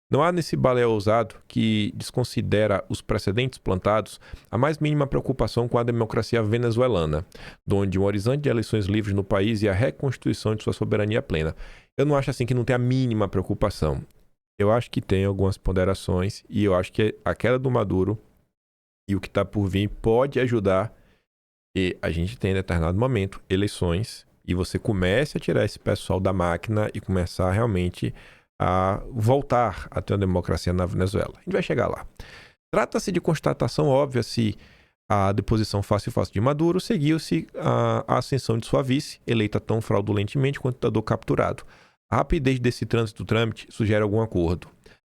Não há nesse balé ousado, que desconsidera os precedentes plantados, a mais mínima preocupação com a democracia venezuelana, donde um horizonte de eleições livres no país e a reconstituição de sua soberania plena. Eu não acho assim que não tem a mínima preocupação. Eu acho que tem algumas ponderações e eu acho que a queda do Maduro e o que está por vir pode ajudar e a gente tem em determinado momento eleições e você comece a tirar esse pessoal da máquina e começar realmente a voltar a ter uma democracia na Venezuela. A gente vai chegar lá. Trata-se de constatação óbvia se a deposição fácil e fácil de Maduro seguiu-se a ascensão de sua vice, eleita tão fraudulentemente quanto o ditador capturado. A rapidez desse trâmite sugere algum acordo.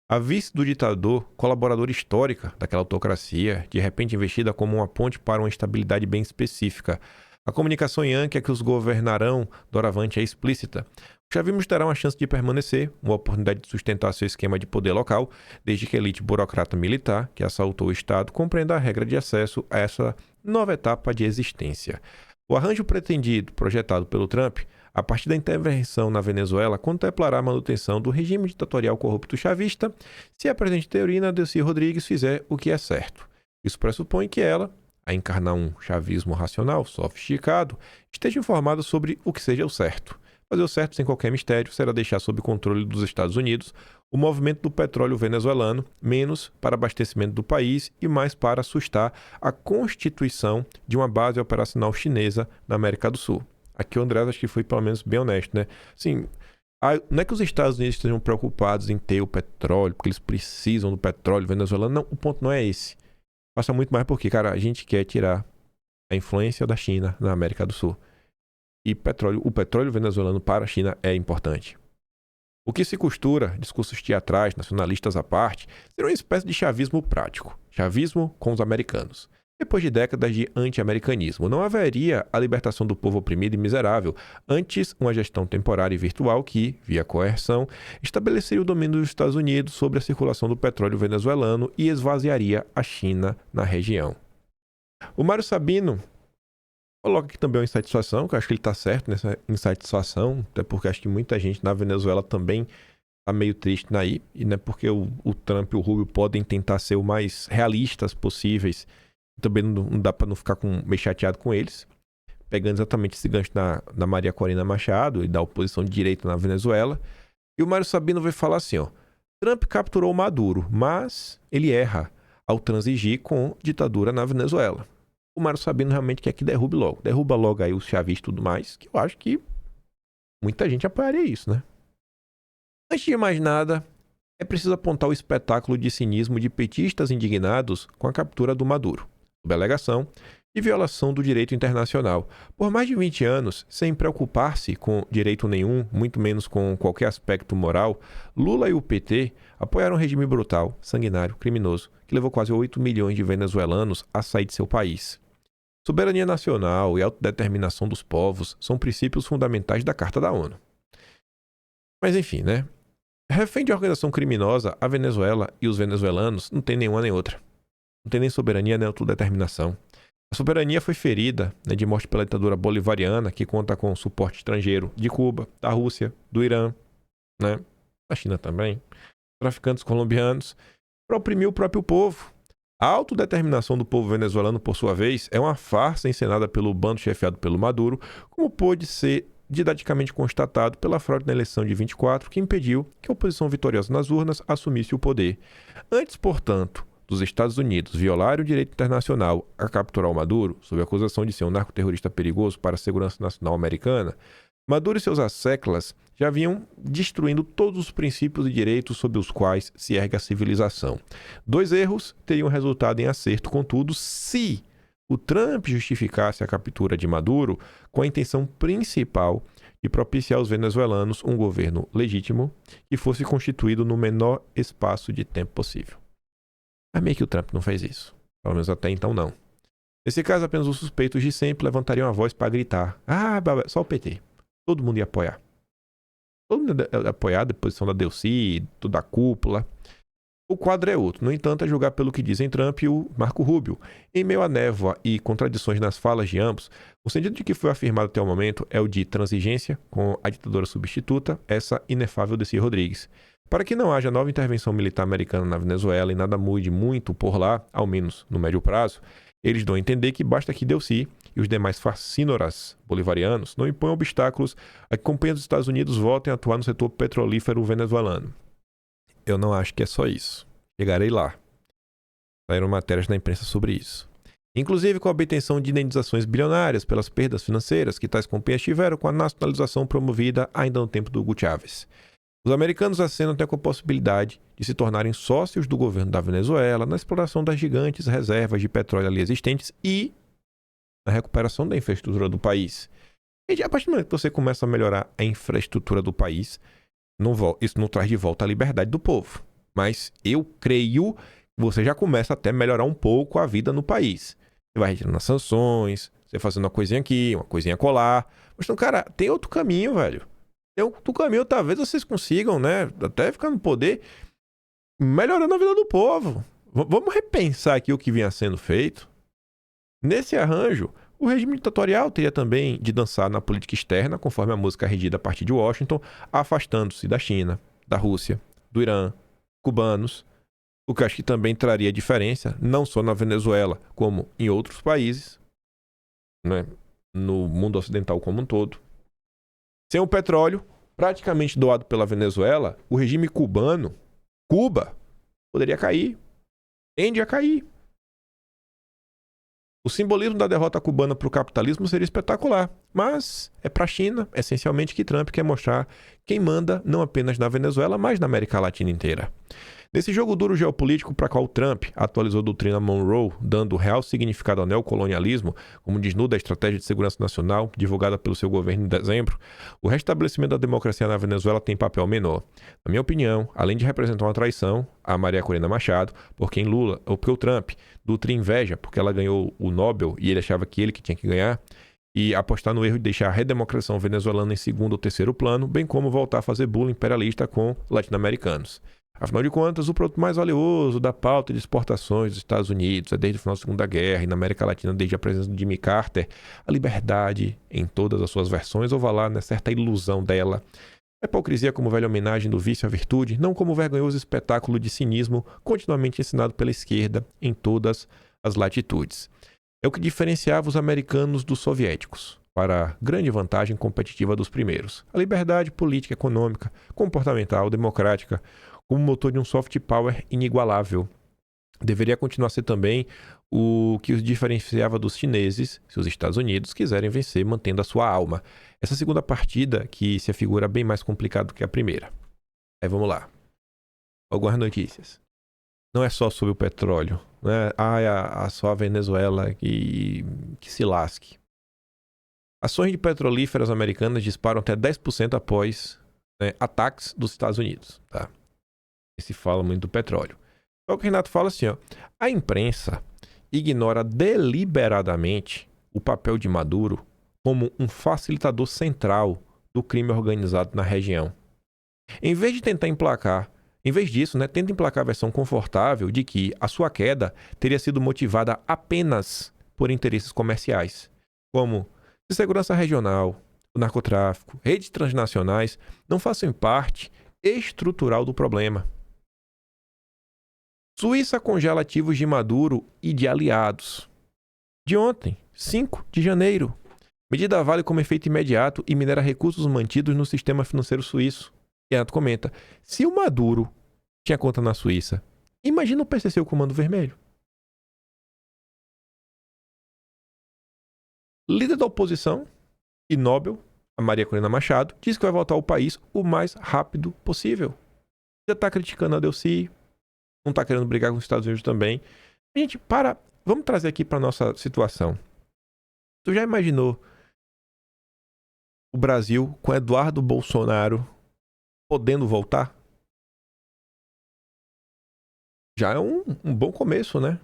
A vice do ditador, colaboradora histórica daquela autocracia, de repente investida como uma ponte para uma estabilidade bem específica. A comunicação yankee é que os governarão doravante é explícita. O chavismo terá uma chance de permanecer, uma oportunidade de sustentar seu esquema de poder local, desde que a elite burocrata militar, que assaltou o Estado, compreenda a regra de acesso a essa nova etapa de existência. O arranjo pretendido, projetado pelo Trump, a partir da intervenção na Venezuela, contemplará a manutenção do regime ditatorial corrupto chavista se a presidente Teorina Delcy Rodrigues fizer o que é certo. Isso pressupõe que ela, a encarnar um chavismo racional, sofisticado, esteja informada sobre o que seja o certo. Fazer o certo sem qualquer mistério será deixar sob controle dos Estados Unidos o movimento do petróleo venezuelano, menos para abastecimento do país e mais para assustar a constituição de uma base operacional chinesa na América do Sul. Aqui o André acho que foi pelo menos bem honesto, né? Assim, não é que os Estados Unidos estejam preocupados em ter o petróleo, porque eles precisam do petróleo venezuelano. Não, o ponto não é esse. Passa muito mais porque, cara, a gente quer tirar a influência da China na América do Sul. E o petróleo venezuelano para a China é importante. O que se costura, discursos teatrais, nacionalistas à parte, será uma espécie de chavismo prático. Chavismo com os americanos. Depois de décadas de anti-americanismo, não haveria a libertação do povo oprimido e miserável, antes uma gestão temporária e virtual que, via coerção, estabeleceria o domínio dos Estados Unidos sobre a circulação do petróleo venezuelano e esvaziaria a China na região. O Mário Sabino coloca aqui também uma insatisfação, que eu acho que ele está certo nessa insatisfação, até porque acho que muita gente na Venezuela também está meio triste aí, e não é porque o Trump e o Rubio podem tentar ser o mais realistas possíveis, também não dá para não ficar meio chateado com eles, pegando exatamente esse gancho da Maria Corina Machado e da oposição de direita na Venezuela. E o Mário Sabino vai falar assim, ó, Trump capturou Maduro, mas ele erra ao transigir com ditadura na Venezuela. O Mário Sabino realmente quer que derrube logo. Derruba logo aí os chavistas e tudo mais, que eu acho que muita gente apoiaria isso, né? Antes de mais nada, é preciso apontar o espetáculo de cinismo de petistas indignados com a captura do Maduro, sob alegação de violação do direito internacional. Por mais de 20 anos, sem preocupar-se com direito nenhum, muito menos com qualquer aspecto moral, Lula e o PT apoiaram um regime brutal, sanguinário, criminoso, que levou quase 8 milhões de venezuelanos a sair de seu país. Soberania nacional e autodeterminação dos povos são princípios fundamentais da Carta da ONU. Mas enfim, né? Refém de organização criminosa, a Venezuela e os venezuelanos não têm nenhuma nem outra. Não tem nem soberania nem autodeterminação. A soberania foi ferida, né, de morte pela ditadura bolivariana, que conta com suporte estrangeiro de Cuba, da Rússia, do Irã, né, da China também, traficantes colombianos, para oprimir o próprio povo. A autodeterminação do povo venezuelano, por sua vez, é uma farsa encenada pelo bando chefiado pelo Maduro, como pôde ser didaticamente constatado pela fraude na eleição de 24, que impediu que a oposição vitoriosa nas urnas assumisse o poder. Antes, portanto, dos Estados Unidos violarem o direito internacional a capturar o Maduro, sob a acusação de ser um narcoterrorista perigoso para a segurança nacional americana, Maduro e seus asseclas já vinham destruindo todos os princípios e direitos sob os quais se ergue a civilização. 2 erros teriam resultado em acerto, contudo, se o Trump justificasse a captura de Maduro com a intenção principal de propiciar aos venezuelanos um governo legítimo que fosse constituído no menor espaço de tempo possível. Mas meio que o Trump não fez isso. Pelo menos até então não. Nesse caso, apenas os suspeitos de sempre levantariam a voz para gritar: ah, só o PT. Todo mundo ia apoiar. Todo mundo ia apoiar a deposição da Delcy, toda a cúpula. O quadro é outro. No entanto, a julgar pelo que dizem Trump e o Marco Rubio. Em meio à névoa e contradições nas falas de ambos, o sentido de que foi afirmado até o momento é o de transigência com a ditadura substituta, essa inefável Delcy Rodrigues. Para que não haja nova intervenção militar americana na Venezuela e nada mude muito por lá, ao menos no médio prazo, eles dão a entender que basta que Delcy e os demais fascínoras bolivarianos não imponham obstáculos a que companhias dos Estados Unidos voltem a atuar no setor petrolífero venezuelano. Eu não acho que é só isso. Chegarei lá. Saíram matérias na imprensa sobre isso. Inclusive com a obtenção de indenizações bilionárias pelas perdas financeiras que tais companhias tiveram com a nacionalização promovida ainda no tempo do Hugo Chávez. Os americanos acenam até com a possibilidade de se tornarem sócios do governo da Venezuela na exploração das gigantes reservas de petróleo ali existentes e na recuperação da infraestrutura do país. E a partir do momento que você começa a melhorar a infraestrutura do país, isso não traz de volta a liberdade do povo. Mas eu creio que você já começa até a melhorar um pouco a vida no país. Você vai retirando as sanções, você fazendo uma coisinha aqui, uma coisinha colar. Mas então, cara, tem outro caminho, velho. do caminho, talvez vocês consigam, né? Até ficar no poder, melhorando a vida do povo. Vamos repensar aqui o que vinha sendo feito. Nesse arranjo, o regime ditatorial teria também de dançar na política externa, conforme a música regida a partir de Washington, afastando-se da China, da Rússia, do Irã, cubanos, o que acho que também traria diferença, não só na Venezuela, como em outros países, né, no mundo ocidental como um todo. Sem o petróleo, praticamente doado pela Venezuela, o regime cubano, Cuba, poderia cair, tende a cair. O simbolismo da derrota cubana para o capitalismo seria espetacular, mas é para a China, essencialmente, que Trump quer mostrar quem manda não apenas na Venezuela, mas na América Latina inteira. Nesse jogo duro geopolítico para qual Trump atualizou a doutrina Monroe, dando real significado ao neocolonialismo, como desnuda a estratégia de segurança nacional divulgada pelo seu governo em dezembro, o restabelecimento da democracia na Venezuela tem papel menor. Na minha opinião, além de representar uma traição a Maria Corina Machado, porque o Trump nutre inveja porque ela ganhou o Nobel e ele achava que ele que tinha que ganhar, e apostar no erro de deixar a redemocração venezuelana em segundo ou terceiro plano, bem como voltar a fazer bullying imperialista com latino-americanos. Afinal de contas, o produto mais valioso da pauta de exportações dos Estados Unidos é desde o final da Segunda Guerra e na América Latina desde a presença de Jimmy Carter, a liberdade em todas as suas versões, ou vá lá, né, certa ilusão dela. A hipocrisia como velha homenagem do vício à virtude, não como vergonhoso espetáculo de cinismo continuamente ensinado pela esquerda em todas as latitudes. É o que diferenciava os americanos dos soviéticos, para a grande vantagem competitiva dos primeiros. A liberdade política, econômica, comportamental, democrática, como motor de um soft power inigualável. Deveria continuar a ser também o que os diferenciava dos chineses, se os Estados Unidos quiserem vencer mantendo a sua alma. Essa segunda partida que se afigura bem mais complicada do que a primeira. Aí vamos lá. Algumas notícias. Não é só sobre o petróleo, né? Só a Venezuela que se lasque. Ações de petrolíferas americanas disparam até 10% após, né, ataques dos Estados Unidos, tá? Se fala muito do petróleo. Só que o Renato fala assim, ó, a imprensa ignora deliberadamente o papel de Maduro como um facilitador central do crime organizado na região. Em vez disso, né, tenta emplacar a versão confortável de que a sua queda teria sido motivada apenas por interesses comerciais, como se segurança regional, o narcotráfico, redes transnacionais não façam parte estrutural do problema. Suíça congela ativos de Maduro e de aliados. De ontem, 5 de janeiro. Medida vale como efeito imediato e minera recursos mantidos no sistema financeiro suíço. Renato comenta, se o Maduro tinha conta na Suíça, imagina o PCC, o Comando Vermelho. Líder da oposição e Nobel, a Maria Corina Machado, diz que vai voltar ao país o mais rápido possível. Já está criticando a Delcy, não está querendo brigar com os Estados Unidos também. Gente, vamos trazer aqui para nossa situação. Tu já imaginou o Brasil com Eduardo Bolsonaro podendo voltar? Já é um bom começo, né?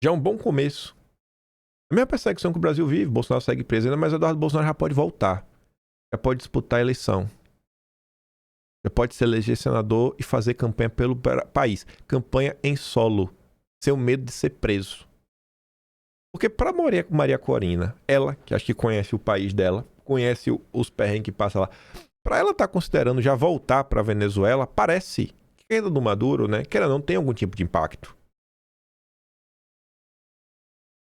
Já é um bom começo. A mesma perseguição que o Brasil vive, Bolsonaro segue preso ainda, mas Eduardo Bolsonaro já pode voltar. Já pode disputar a eleição. Já pode se eleger senador e fazer campanha pelo país. Campanha em solo. Sem o medo de ser preso. Porque para Maria Corina, ela, que acho que conhece o país dela, conhece os perrengues que passa lá, para ela estar considerando já voltar para a Venezuela, parece que a queda do Maduro, né, que ela não tem algum tipo de impacto.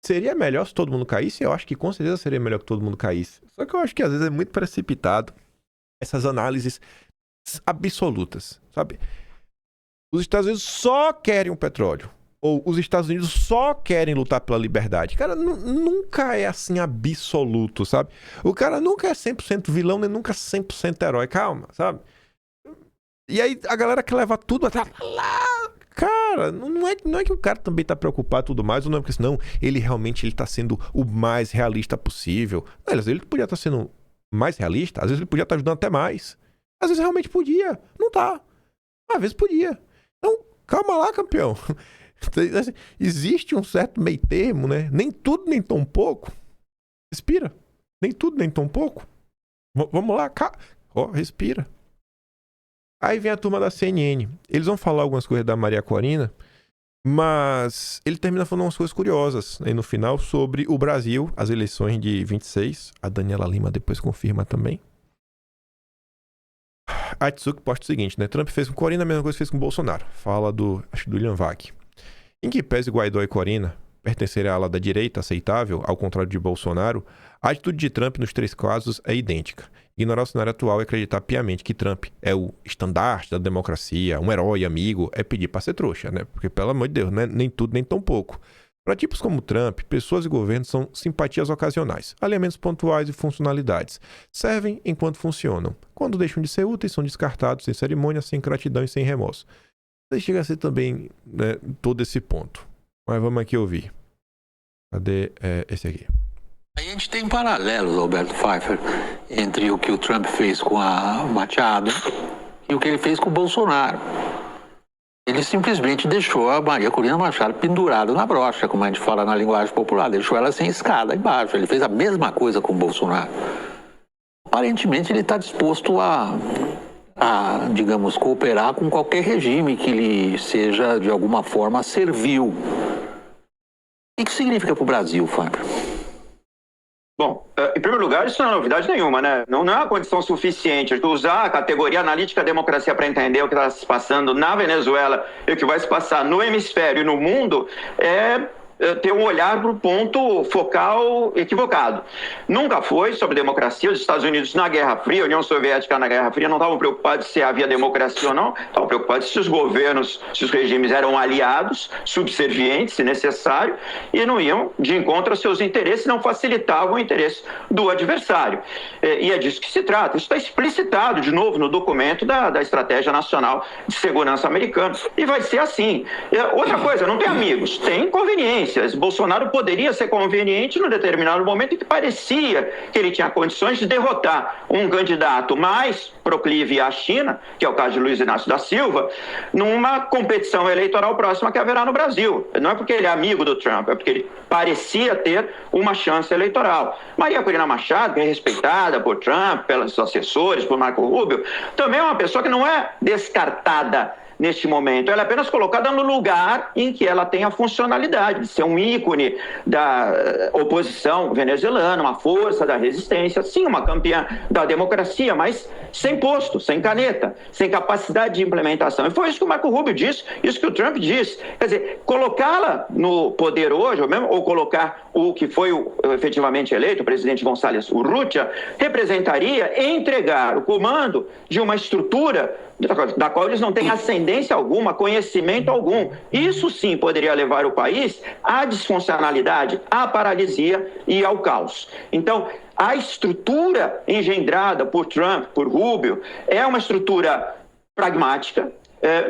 Seria melhor se todo mundo caísse? Eu acho que com certeza seria melhor que todo mundo caísse. Só que eu acho que às vezes é muito precipitado essas análises absolutas, sabe? Os Estados Unidos só querem o petróleo. Ou os Estados Unidos só querem lutar pela liberdade. Cara, nunca é assim absoluto, sabe? O cara nunca é 100% vilão, nem nunca 100% herói. Calma, sabe? E aí a galera que leva tudo até lá. Cara, não é que o cara também tá preocupado e tudo mais, ou não é porque senão ele realmente tá sendo o mais realista possível. Não, às vezes ele podia estar sendo mais realista, às vezes ele podia estar ajudando até mais. Às vezes realmente podia, não tá. Às vezes podia. Então, calma lá, campeão. Existe um certo meio termo, né? Nem tudo, nem tão pouco. Respira. Nem tudo, nem tão pouco. Vamos lá, respira. Aí vem a turma da CNN. Eles vão falar algumas coisas da Maria Corina, mas ele termina falando umas coisas curiosas aí no final sobre o Brasil, as eleições de 26. A Daniela Lima depois confirma também. A Tsuki posta o seguinte, né? Trump fez com Corina a mesma coisa que fez com Bolsonaro. Fala acho que do William Vac. Em que pese Guaidó e Corina pertencerem à ala da direita aceitável, ao contrário de Bolsonaro, a atitude de Trump nos 3 casos é idêntica. Ignorar o cenário atual e acreditar piamente que Trump é o estandarte da democracia, um herói amigo, é pedir pra ser trouxa, né? Porque, pelo amor de Deus, né? Nem tudo, nem tão pouco. Para tipos como Trump, pessoas e governos são simpatias ocasionais, alinhamentos pontuais e funcionalidades. Servem enquanto funcionam. Quando deixam de ser úteis, são descartados sem cerimônia, sem gratidão e sem remorso. Isso chega a ser também, né, todo esse ponto. Mas vamos aqui ouvir. Cadê esse aqui? A gente tem paralelos, Alberto Pfeiffer, entre o que o Trump fez com a Machado e o que ele fez com o Bolsonaro. Ele simplesmente deixou a Maria Corina Machado pendurada na brocha, como a gente fala na linguagem popular. Deixou ela sem escada embaixo. Ele fez a mesma coisa com o Bolsonaro. Aparentemente ele está disposto a, digamos, cooperar com qualquer regime que lhe seja, de alguma forma, servil. O que significa para o Brasil, Fábio? Bom, em primeiro lugar, isso não é novidade nenhuma, né? Não é uma condição suficiente. Usar a categoria analítica democracia para entender o que está se passando na Venezuela e o que vai se passar no hemisfério e no mundo é ter um olhar para o ponto focal equivocado. Nunca foi sobre democracia. Os Estados Unidos na Guerra Fria, a União Soviética na Guerra Fria, não estavam preocupados se havia democracia ou não, estavam preocupados se os governos, se os regimes eram aliados, subservientes, se necessário, e não iam de encontro aos seus interesses, não facilitavam o interesse do adversário. E é disso que se trata. Isso está explicitado, de novo, no documento da Estratégia Nacional de Segurança Americana. E vai ser assim. Outra coisa, não tem amigos, tem inconveniências. Bolsonaro poderia ser conveniente num determinado momento em que parecia que ele tinha condições de derrotar um candidato mais proclive à China, que é o caso de Luiz Inácio da Silva, numa competição eleitoral próxima que haverá no Brasil. Não é porque ele é amigo do Trump, é porque ele parecia ter uma chance eleitoral. Maria Corina Machado, que é respeitada por Trump, pelos assessores, por Marco Rubio, também é uma pessoa que não é descartada neste momento. Ela é apenas colocada no lugar em que ela tem a funcionalidade de ser um ícone da oposição venezuelana, uma força da resistência, sim, uma campeã da democracia, mas sem posto, sem caneta, sem capacidade de implementação. E foi isso que o Marco Rubio disse, isso que o Trump disse. Quer dizer, colocá-la no poder hoje, ou colocar o que foi efetivamente eleito, o presidente Gonçalves Urrutia, representaria entregar o comando de uma estrutura da qual eles não têm ascendência alguma, conhecimento algum. Isso sim poderia levar o país à disfuncionalidade, à paralisia e ao caos. Então, a estrutura engendrada por Trump, por Rubio, é uma estrutura pragmática,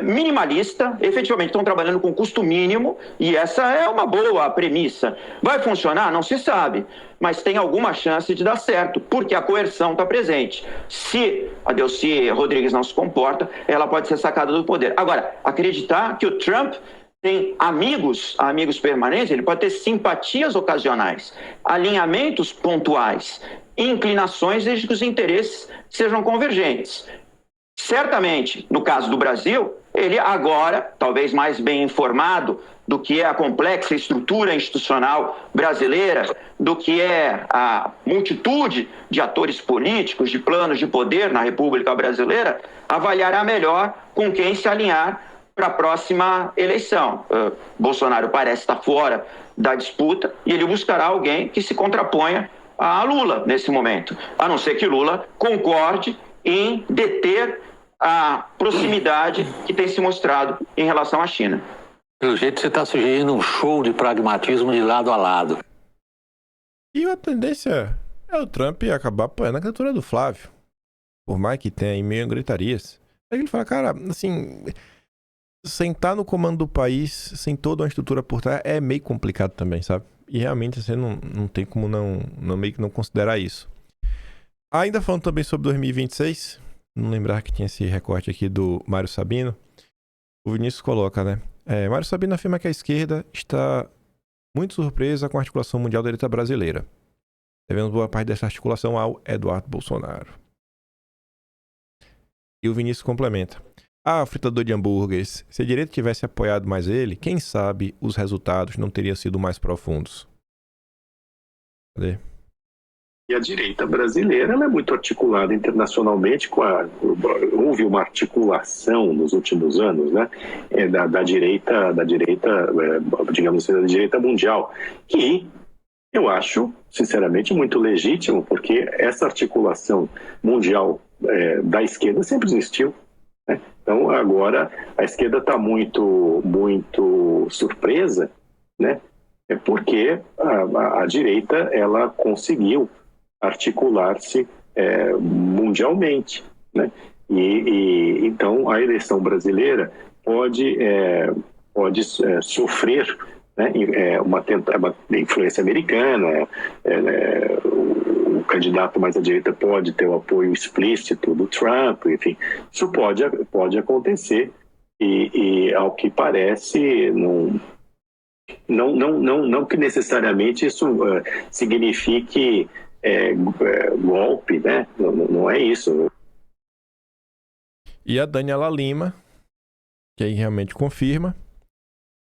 minimalista, efetivamente estão trabalhando com custo mínimo, e essa é uma boa premissa. Vai funcionar? Não se sabe, mas tem alguma chance de dar certo, porque a coerção está presente. Se a Delcy Rodrigues não se comporta, ela pode ser sacada do poder. Agora, acreditar que o Trump tem amigos permanentes, ele pode ter simpatias ocasionais, alinhamentos pontuais, inclinações desde que os interesses sejam convergentes. Certamente, no caso do Brasil, ele agora, talvez mais bem informado do que é a complexa estrutura institucional brasileira, do que é a multitude de atores políticos, de planos de poder na República Brasileira, avaliará melhor com quem se alinhar para a próxima eleição. Bolsonaro parece estar fora da disputa e ele buscará alguém que se contraponha a Lula nesse momento, a não ser que Lula concorde em deter a proximidade que tem se mostrado em relação à China. Pelo jeito você está sugerindo um show de pragmatismo de lado a lado. E a tendência é o Trump acabar apoiando a candidatura do Flávio. Por mais que tenha aí meio gritarias. Aí ele fala, cara, assim, sentar no comando do país sem toda uma estrutura por trás é meio complicado também, sabe? E realmente você não tem como não meio que não considerar isso. Ainda falando também sobre 2026, não lembrar que tinha esse recorte aqui do Mário Sabino. O Vinícius coloca, né? Mário Sabino afirma que a esquerda está muito surpresa com a articulação mundial da direita brasileira. devemos boa parte dessa articulação ao Eduardo Bolsonaro. E o Vinícius complementa. Fritador de hambúrgueres, se a direita tivesse apoiado mais ele, quem sabe os resultados não teriam sido mais profundos. Cadê? E a direita brasileira ela é muito articulada internacionalmente. Houve uma articulação nos últimos anos, né, da direita, digamos assim, da direita mundial, que eu acho, sinceramente, muito legítimo, porque essa articulação mundial da esquerda sempre existiu. Né? Então, agora, a esquerda está muito surpresa, né? Porque a direita ela conseguiu articular-se mundialmente, né? E então a eleição brasileira pode sofrer, né, uma influência americana, o candidato mais à direita pode ter o apoio explícito do Trump, enfim, isso pode acontecer e ao que parece não que necessariamente isso signifique golpe, né? Não é isso. E a Daniela Lima, que aí realmente confirma,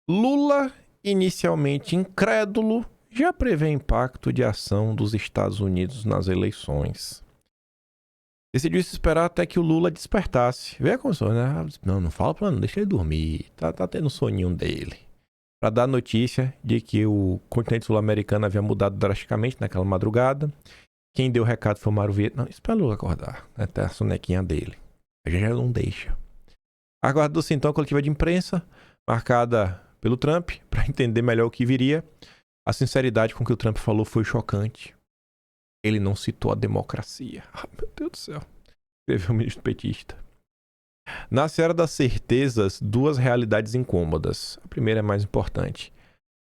Lula, inicialmente incrédulo, já prevê impacto de ação dos Estados Unidos nas eleições. Decidiu se esperar até que o Lula despertasse. Vê como sou, né? Não fala pra não, deixa ele dormir. Tá tendo um soninho dele. Para dar notícia de que o continente sul-americano havia mudado drasticamente naquela madrugada. Quem deu o recado foi o Mário Vieira. Não, espera o Lula acordar. Até a sonequinha dele. A gente já não deixa. Aguardou-se então a coletiva de imprensa, marcada pelo Trump, para entender melhor o que viria. A sinceridade com que o Trump falou foi chocante. Ele não citou a democracia. Ai, meu Deus do céu. Escreveu o ministro petista. Na seara das certezas, duas realidades incômodas. A primeira é mais importante.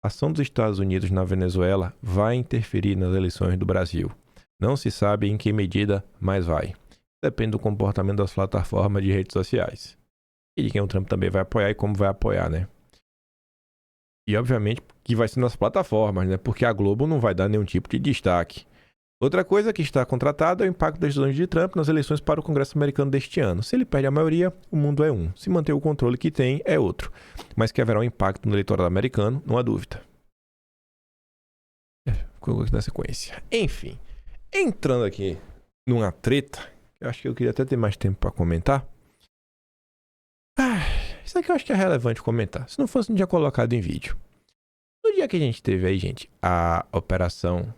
A ação dos Estados Unidos na Venezuela vai interferir nas eleições do Brasil. Não se sabe em que medida, mas vai. Depende do comportamento das plataformas de redes sociais. E de quem o Trump também vai apoiar e como vai apoiar, né? E obviamente que vai ser nas plataformas, né? Porque a Globo não vai dar nenhum tipo de destaque. Outra coisa que está contratada é o impacto das decisões de Trump nas eleições para o Congresso americano deste ano. Se ele perde a maioria, o mundo é um. Se manter o controle que tem, é outro. Mas que haverá um impacto no eleitorado americano, não há dúvida. Ficou na sequência. Enfim, entrando aqui numa treta, eu acho que eu queria até ter mais tempo para comentar. Isso aqui eu acho que é relevante comentar. Se não fosse, não tinha colocado em vídeo. No dia que a gente teve aí, gente, a operação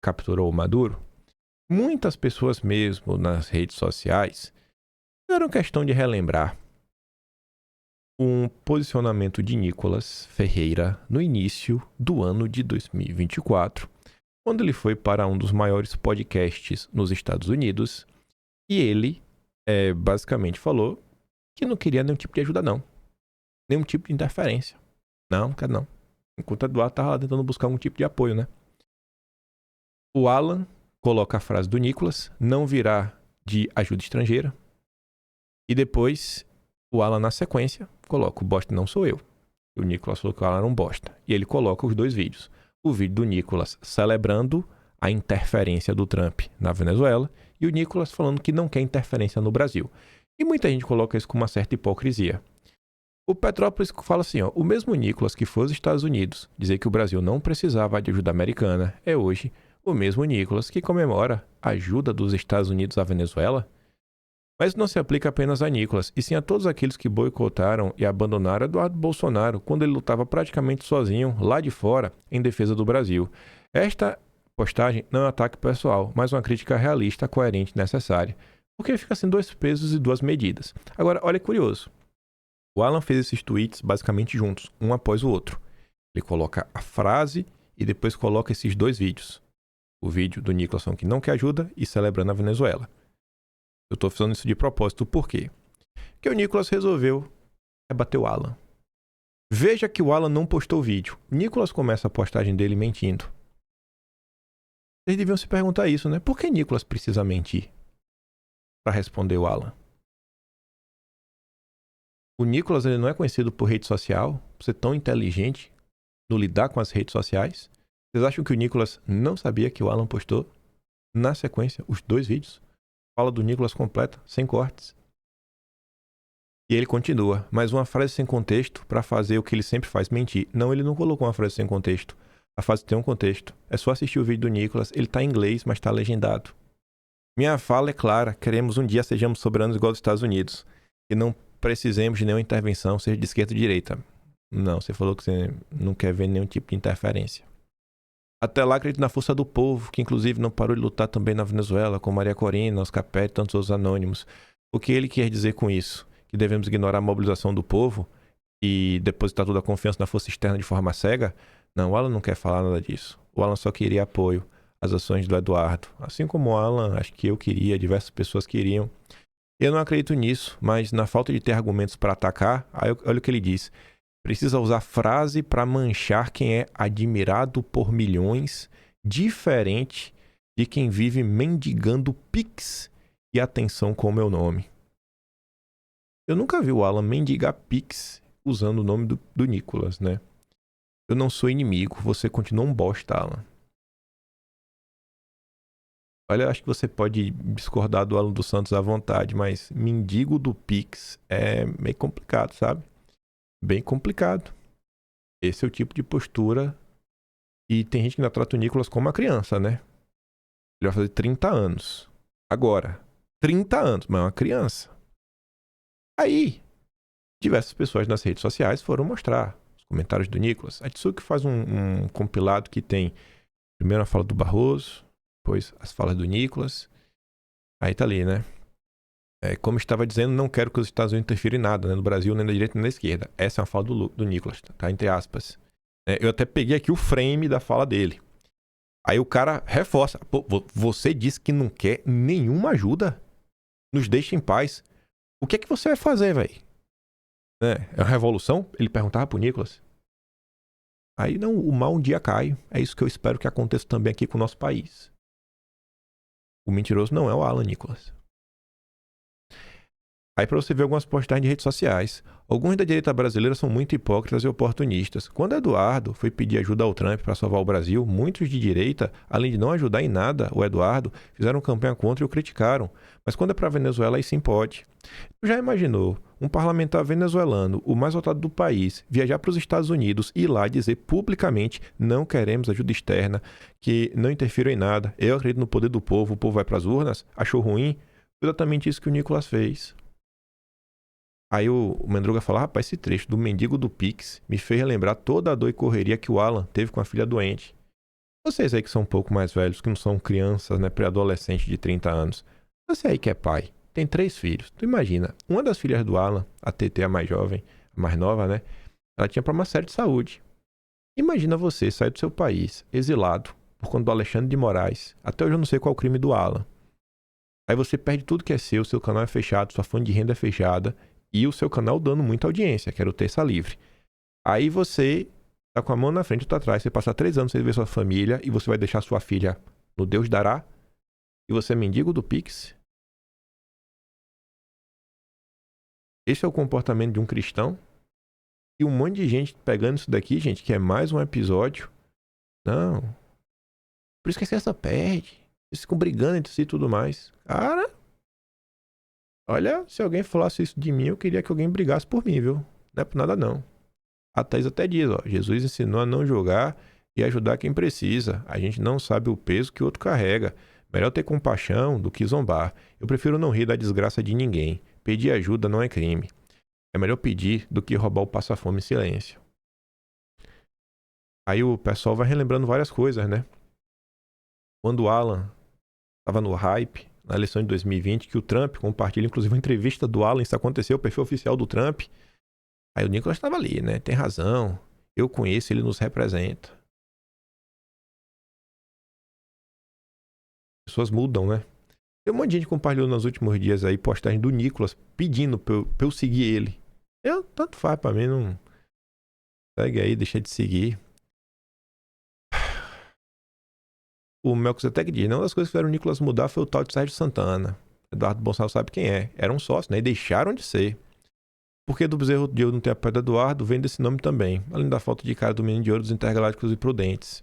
capturou o Maduro, muitas pessoas mesmo nas redes sociais fizeram questão de relembrar um posicionamento de Nicolas Ferreira no início do ano de 2024, quando ele foi para um dos maiores podcasts nos Estados Unidos e ele basicamente falou que não queria nenhum tipo de ajuda não, nenhum tipo de interferência. Não, quer não. Enquanto o Eduardo estava lá tentando buscar algum tipo de apoio, né? O Alan coloca a frase do Nicolas, não virá de ajuda estrangeira. E depois, o Alan na sequência, coloca o bosta não sou eu. O Nicolas falou que o Alan era um bosta. E ele coloca os dois vídeos. O vídeo do Nicolas celebrando a interferência do Trump na Venezuela e o Nicolas falando que não quer interferência no Brasil. E muita gente coloca isso com uma certa hipocrisia. O Petrópolis fala assim, ó, o mesmo Nicolas que foi aos Estados Unidos dizer que o Brasil não precisava de ajuda americana é hoje o mesmo Nicolas que comemora a ajuda dos Estados Unidos à Venezuela. Mas não se aplica apenas a Nicolas, e sim a todos aqueles que boicotaram e abandonaram Eduardo Bolsonaro quando ele lutava praticamente sozinho lá de fora em defesa do Brasil. Esta postagem não é um ataque pessoal, mas uma crítica realista, coerente e necessária. Porque fica assim dois pesos e duas medidas. Agora, olha que curioso. O Alan fez esses tweets basicamente juntos, um após o outro. Ele coloca a frase e depois coloca esses dois vídeos. O vídeo do Nicolas que não quer ajuda e celebrando a Venezuela. Eu estou fazendo isso de propósito, por quê? Porque o Nicolas resolveu rebater o Alan. Veja que o Alan não postou o vídeo. O Nicolas começa a postagem dele mentindo. Vocês deviam se perguntar isso, né? Por que Nicolas precisa mentir? Para responder o Alan. O Nicolas ele não é conhecido por rede social, por ser tão inteligente no lidar com as redes sociais. Vocês acham que o Nicolas não sabia que o Alan postou na sequência os 2 vídeos? Fala do Nicolas completa, sem cortes. E ele continua, mais uma frase sem contexto para fazer o que ele sempre faz, mentir. Não, ele não colocou uma frase sem contexto. A frase tem um contexto. É só assistir o vídeo do Nicolas, ele tá em inglês, mas tá legendado. Minha fala é clara, queremos um dia sejamos soberanos igual aos Estados Unidos. E não precisemos de nenhuma intervenção, seja de esquerda ou direita. Não, você falou que você não quer ver nenhum tipo de interferência. Até lá acredito na força do povo, que inclusive não parou de lutar também na Venezuela, com Maria Corina, Oscar Pérez e tantos outros anônimos. O que ele quer dizer com isso? Que devemos ignorar a mobilização do povo e depositar toda a confiança na força externa de forma cega? Não, o Alan não quer falar nada disso. O Alan só queria apoio às ações do Eduardo. Assim como o Alan, acho que eu queria, diversas pessoas queriam. Eu não acredito nisso, mas na falta de ter argumentos para atacar, olha o que ele diz. Precisa usar frase para manchar quem é admirado por milhões, diferente de quem vive mendigando pix e atenção com o meu nome. Eu nunca vi o Alan mendigar pix usando o nome do Nicolas, né? Eu não sou inimigo, você continua um bosta, Alan. Olha, eu acho que você pode discordar do Alan dos Santos à vontade, mas mendigo do pix é meio complicado, sabe? Bem complicado. Esse é o tipo de postura. E tem gente que ainda trata o Nicolas como uma criança, né? Ele vai fazer 30 anos. Agora, 30 anos, mas é uma criança. Aí, diversas pessoas nas redes sociais foram mostrar os comentários do Nicolas. A Tsuki faz um compilado que tem primeiro a fala do Barroso, depois as falas do Nicolas. Aí tá ali, né? Como estava dizendo, não quero que os Estados Unidos interfiram em nada, né? No Brasil, nem na direita nem na esquerda. Essa é uma fala do Nicolas, tá? Entre aspas. Eu até peguei aqui o frame da fala dele. Aí o cara reforça. Pô, você disse que não quer nenhuma ajuda? Nos deixa em paz. O que é que você vai fazer, velho? É uma revolução? Ele perguntava pro Nicolas. Aí não, o mal um dia cai. É isso que eu espero que aconteça também aqui com o nosso país. O mentiroso não é o Alan, Nicolas. Aí para você ver algumas postagens de redes sociais. Alguns da direita brasileira são muito hipócritas e oportunistas. Quando Eduardo foi pedir ajuda ao Trump para salvar o Brasil, muitos de direita, além de não ajudar em nada o Eduardo, fizeram campanha contra e o criticaram. Mas quando é para a Venezuela, aí sim pode. Tu já imaginou um parlamentar venezuelano, o mais votado do país, viajar para os Estados Unidos e ir lá dizer publicamente: não queremos ajuda externa, que não interfiram em nada, eu acredito no poder do povo, o povo vai para as urnas? Achou ruim? Foi exatamente isso que o Nicolas fez. Aí o Mendruga fala: rapaz, esse trecho do mendigo do Pix me fez relembrar toda a dor e correria que o Alan teve com a filha doente. Vocês aí que são um pouco mais velhos, que não são crianças, né, pré-adolescentes de 30 anos. Você aí que é pai, tem 3 filhos. Tu imagina, uma das filhas do Alan, a TT, a mais jovem, a mais nova, né, ela tinha problema sério de saúde. Imagina você sair do seu país, exilado, por conta do Alexandre de Moraes. Até hoje eu não sei qual é o crime do Alan. Aí você perde tudo que é seu canal é fechado, sua fonte de renda é fechada. E o seu canal dando muita audiência, que era o Terça Livre. Aí você tá com a mão na frente e outra atrás. Você passa 3 anos sem ver sua família e você vai deixar sua filha no Deus dará. E você é mendigo do Pix. Esse é o comportamento de um cristão. E um monte de gente pegando isso daqui, gente, que é mais um episódio. Não. Por isso que a ciência perde. Eles ficam brigando entre si e tudo mais. Cara... olha, se alguém falasse isso de mim, eu queria que alguém brigasse por mim, viu? Não é por nada, não. A Thaís até diz, ó, Jesus ensinou a não julgar e ajudar quem precisa. A gente não sabe o peso que o outro carrega. Melhor ter compaixão do que zombar. Eu prefiro não rir da desgraça de ninguém. Pedir ajuda não é crime. É melhor pedir do que roubar o passa-fome em silêncio. Aí o pessoal vai relembrando várias coisas, né? Quando o Alan estava no hype, na eleição de 2020, que o Trump compartilha, inclusive, uma entrevista do Alan, isso aconteceu, o perfil oficial do Trump. Aí o Nicolas estava ali, né? Tem razão. Eu conheço, ele nos representa. Pessoas mudam, né? Tem um monte de gente que compartilhou nos últimos dias aí postagem do Nicolas pedindo pra eu seguir ele. Tanto faz pra mim, não... segue aí, deixa de seguir. O Melquisedeque diz, uma das coisas que fizeram o Nicolas mudar foi o tal de Sérgio Santana. Eduardo Bolsonaro sabe quem é. Eram sócios, né? E deixaram de ser. Porque do bezerro de ouro não tem a pedra do Eduardo, vem desse nome também. Além da falta de cara do menino de ouro dos intergalácticos e prudentes.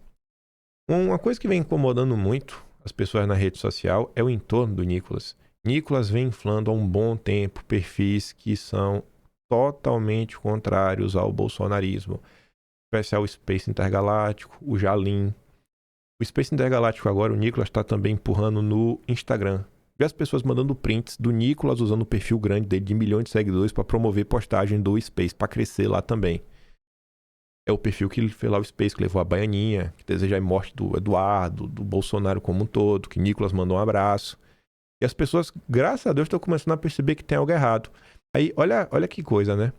Uma coisa que vem incomodando muito as pessoas na rede social é o entorno do Nicolas. Nicolas vem inflando há um bom tempo perfis que são totalmente contrários ao bolsonarismo. O especial Space Intergaláctico, o Jalim. O Space Intergaláctico agora, o Nicolas está também empurrando no Instagram. Vê as pessoas mandando prints do Nicolas usando o perfil grande dele de milhões de seguidores para promover postagem do Space, para crescer lá também. É o perfil que fez lá o Space, que levou a Baianinha, que deseja a morte do Eduardo, do Bolsonaro como um todo, que Nicolas mandou um abraço. E as pessoas, graças a Deus, estão começando a perceber que tem algo errado. Aí, olha que coisa, né?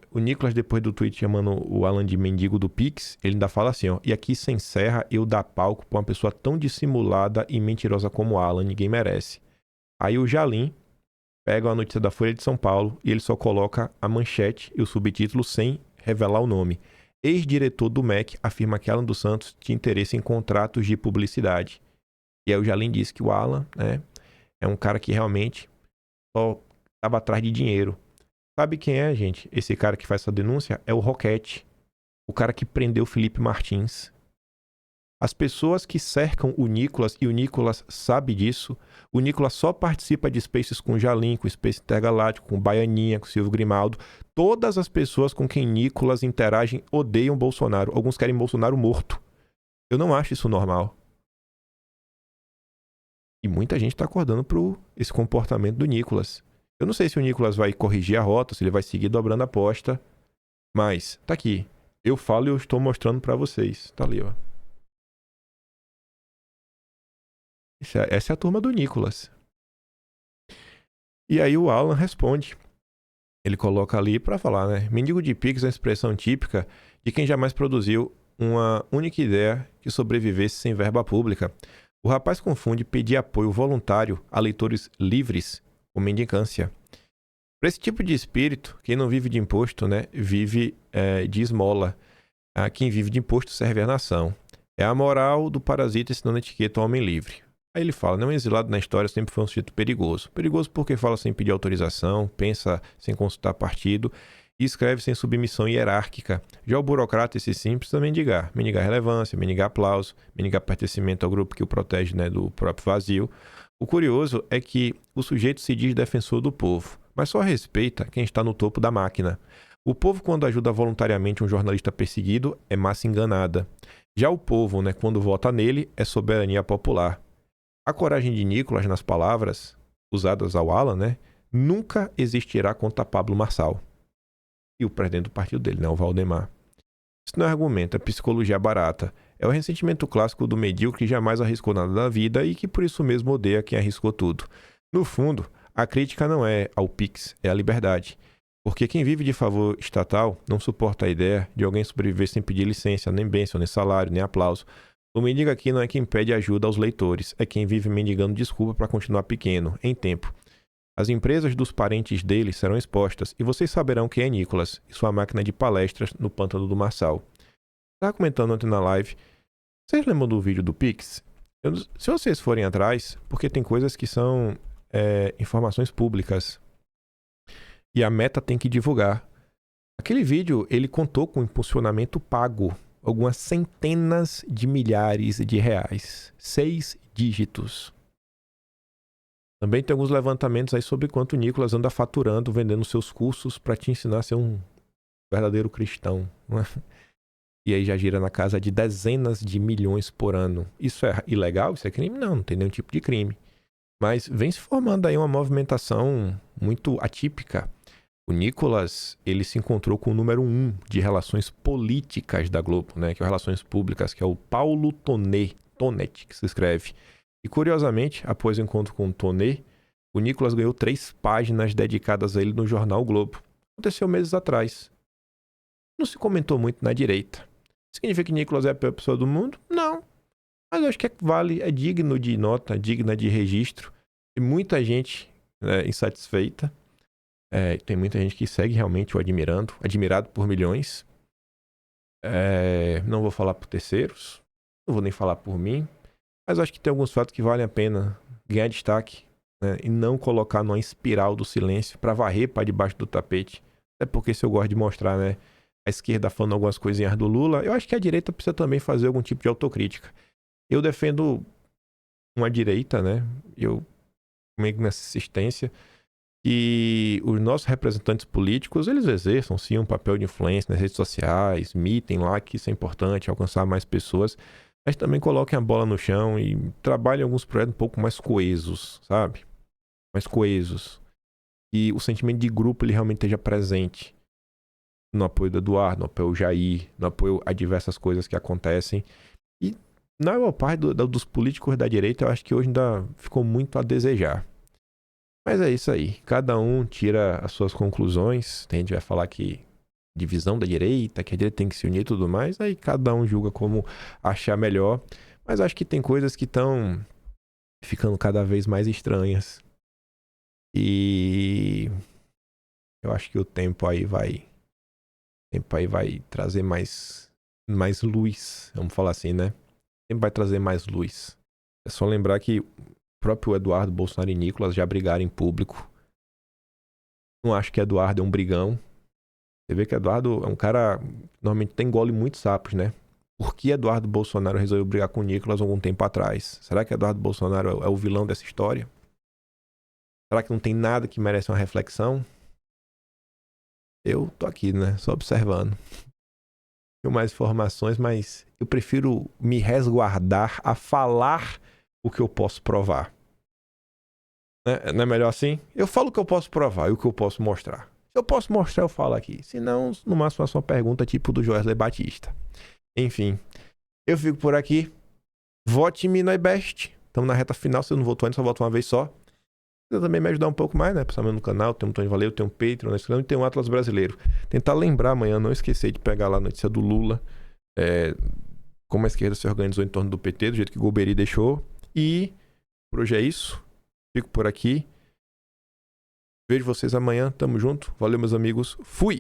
O Nicolas, depois do tweet chamando o Alan de mendigo do Pix, ele ainda fala assim, ó: e aqui se encerra eu dar palco pra uma pessoa tão dissimulada e mentirosa como o Alan, ninguém merece. Aí o Jalim pega a notícia da Folha de São Paulo e ele só coloca a manchete e o subtítulo sem revelar o nome. Ex-diretor do MEC afirma que Alan dos Santos tinha interesse em contratos de publicidade. E aí o Jalim disse que o Alan, né, é um cara que realmente só estava atrás de dinheiro. Sabe quem é, gente? Esse cara que faz essa denúncia é o Roquete, o cara que prendeu Felipe Martins. As pessoas que cercam o Nicolas, e o Nicolas sabe disso, o Nicolas só participa de Spaces com o Jalim, com o Space Intergaláctico, com o Baianinha, com o Silvio Grimaldo. Todas as pessoas com quem Nicolas interagem odeiam Bolsonaro. Alguns querem Bolsonaro morto. Eu não acho isso normal. E muita gente está acordando para esse comportamento do Nicolas. Eu não sei se o Nicolas vai corrigir a rota, se ele vai seguir dobrando a aposta. Mas, tá aqui. Eu falo e eu estou mostrando para vocês. Tá ali, ó. Essa é a turma do Nicolas. E aí o Alan responde. Ele coloca ali para falar, né? Mendigo de Pix é uma expressão típica de quem jamais produziu uma única ideia que sobrevivesse sem verba pública. O rapaz confunde pedir apoio voluntário a leitores livres com mendicância. Para esse tipo de espírito, quem não vive de imposto, né, vive de esmola. Quem vive de imposto serve à nação. É a moral do parasita ensinando etiqueta ao homem livre. Aí ele fala, não, exilado na história sempre foi um sujeito perigoso. Perigoso porque fala sem pedir autorização, pensa sem consultar partido e escreve sem submissão hierárquica. Já o burocrata, esse sim, precisa mendigar. Mendigar relevância, mendigar aplauso, mendigar pertencimento ao grupo que o protege, né, do próprio vazio. O curioso é que o sujeito se diz defensor do povo, mas só respeita quem está no topo da máquina. O povo, quando ajuda voluntariamente um jornalista perseguido, é massa enganada. Já o povo, né, quando vota nele, é soberania popular. A coragem de Nicolas nas palavras usadas ao Alan, né, nunca existirá contra Pablo Marçal. E o presidente do partido dele, né, o Valdemar. Isso não é argumento, é psicologia barata. É o ressentimento clássico do medíocre que jamais arriscou nada na vida e que por isso mesmo odeia quem arriscou tudo. No fundo, a crítica não é ao Pix, é à liberdade. Porque quem vive de favor estatal não suporta a ideia de alguém sobreviver sem pedir licença, nem bênção, nem salário, nem aplauso. O mendigo aqui não é quem pede ajuda aos leitores, é quem vive mendigando desculpa para continuar pequeno, em tempo. As empresas dos parentes dele serão expostas e vocês saberão quem é Nicolas e sua máquina de palestras no pântano do Marçal. Estava comentando ontem na live. Vocês lembram do vídeo do Pix? Se vocês forem atrás, porque tem coisas que são informações públicas e a Meta tem que divulgar. Aquele vídeo, ele contou com impulsionamento pago. Algumas centenas de milhares de reais. 6 dígitos. Também tem alguns levantamentos aí sobre quanto o Nicolas anda faturando, vendendo seus cursos para te ensinar a ser um verdadeiro cristão. Não é? E aí já gira na casa de dezenas de milhões por ano. Isso é ilegal? Isso é crime? Não, não tem nenhum tipo de crime. Mas vem se formando aí uma movimentação muito atípica. O Nicolas, ele se encontrou com o número 1 de relações políticas da Globo, né? Que é o Relações Públicas, que é o Paulo Tonet, que se escreve. E curiosamente, após o encontro com o Tonet, o Nicolas ganhou 3 páginas dedicadas a ele no jornal o Globo. Aconteceu meses atrás. Não se comentou muito na direita. Significa que Nicolas é a pior pessoa do mundo? Não. Mas eu acho que é digno de nota, digna de registro. Tem muita gente insatisfeita. Tem muita gente que segue realmente o admirado por milhões. Não vou falar por terceiros, não vou nem falar por mim, mas acho que tem alguns fatos que valem a pena ganhar destaque, né, e não colocar numa espiral do silêncio para varrer para debaixo do tapete. Até porque se eu gosto de mostrar, né, a esquerda falando algumas coisinhas do Lula, eu acho que a direita precisa também fazer algum tipo de autocrítica. Eu defendo uma direita, né? Eu comigo nessa insistência que os nossos representantes políticos, eles exerçam sim um papel de influência nas redes sociais, mitem lá que isso é importante, alcançar mais pessoas, mas também coloquem a bola no chão e trabalhem alguns projetos um pouco mais coesos, sabe? Mais coesos. E o sentimento de grupo ele realmente esteja presente no apoio do Eduardo, no apoio ao Jair, no apoio a diversas coisas que acontecem. E na maior parte dos políticos da direita, eu acho que hoje ainda ficou muito a desejar. Mas é isso aí. Cada um tira as suas conclusões. Tem gente vai falar que divisão da direita, que a direita tem que se unir e tudo mais. Aí cada um julga como achar melhor. Mas acho que tem coisas que estão ficando cada vez mais estranhas. E eu acho que o tempo aí vai trazer mais luz. Vamos falar assim, né? O tempo vai trazer mais luz. É só lembrar que o próprio Eduardo Bolsonaro e Nicolas já brigaram em público. Não acho que Eduardo é um brigão. Você vê que Eduardo é um cara que normalmente tem engole muitos sapos, né? Por que Eduardo Bolsonaro resolveu brigar com o Nicolas algum tempo atrás? Será que Eduardo Bolsonaro é o vilão dessa história? Será que não tem nada que merece uma reflexão? Eu tô aqui, né? Só observando. Tenho mais informações, mas eu prefiro me resguardar a falar o que eu posso provar. Não é melhor assim? Eu falo o que eu posso provar e o que eu posso mostrar. Se eu posso mostrar, eu falo aqui. Se não, no máximo, faço uma pergunta tipo do Joesley Batista. Enfim, eu fico por aqui. Vote em mim no iBest. Estamos na reta final. Se eu não votou ainda, só voto uma vez só. Precisa também me ajudar um pouco mais, né? Principalmente no canal. Tem um Tony Valeu, tem um Patreon, e tem um Atlas Brasileiro. Tentar lembrar amanhã, não esquecer de pegar lá a notícia do Lula. Como a esquerda se organizou em torno do PT, do jeito que o Golbery deixou. E por hoje é isso. Fico por aqui. Vejo vocês amanhã. Tamo junto. Valeu, meus amigos. Fui!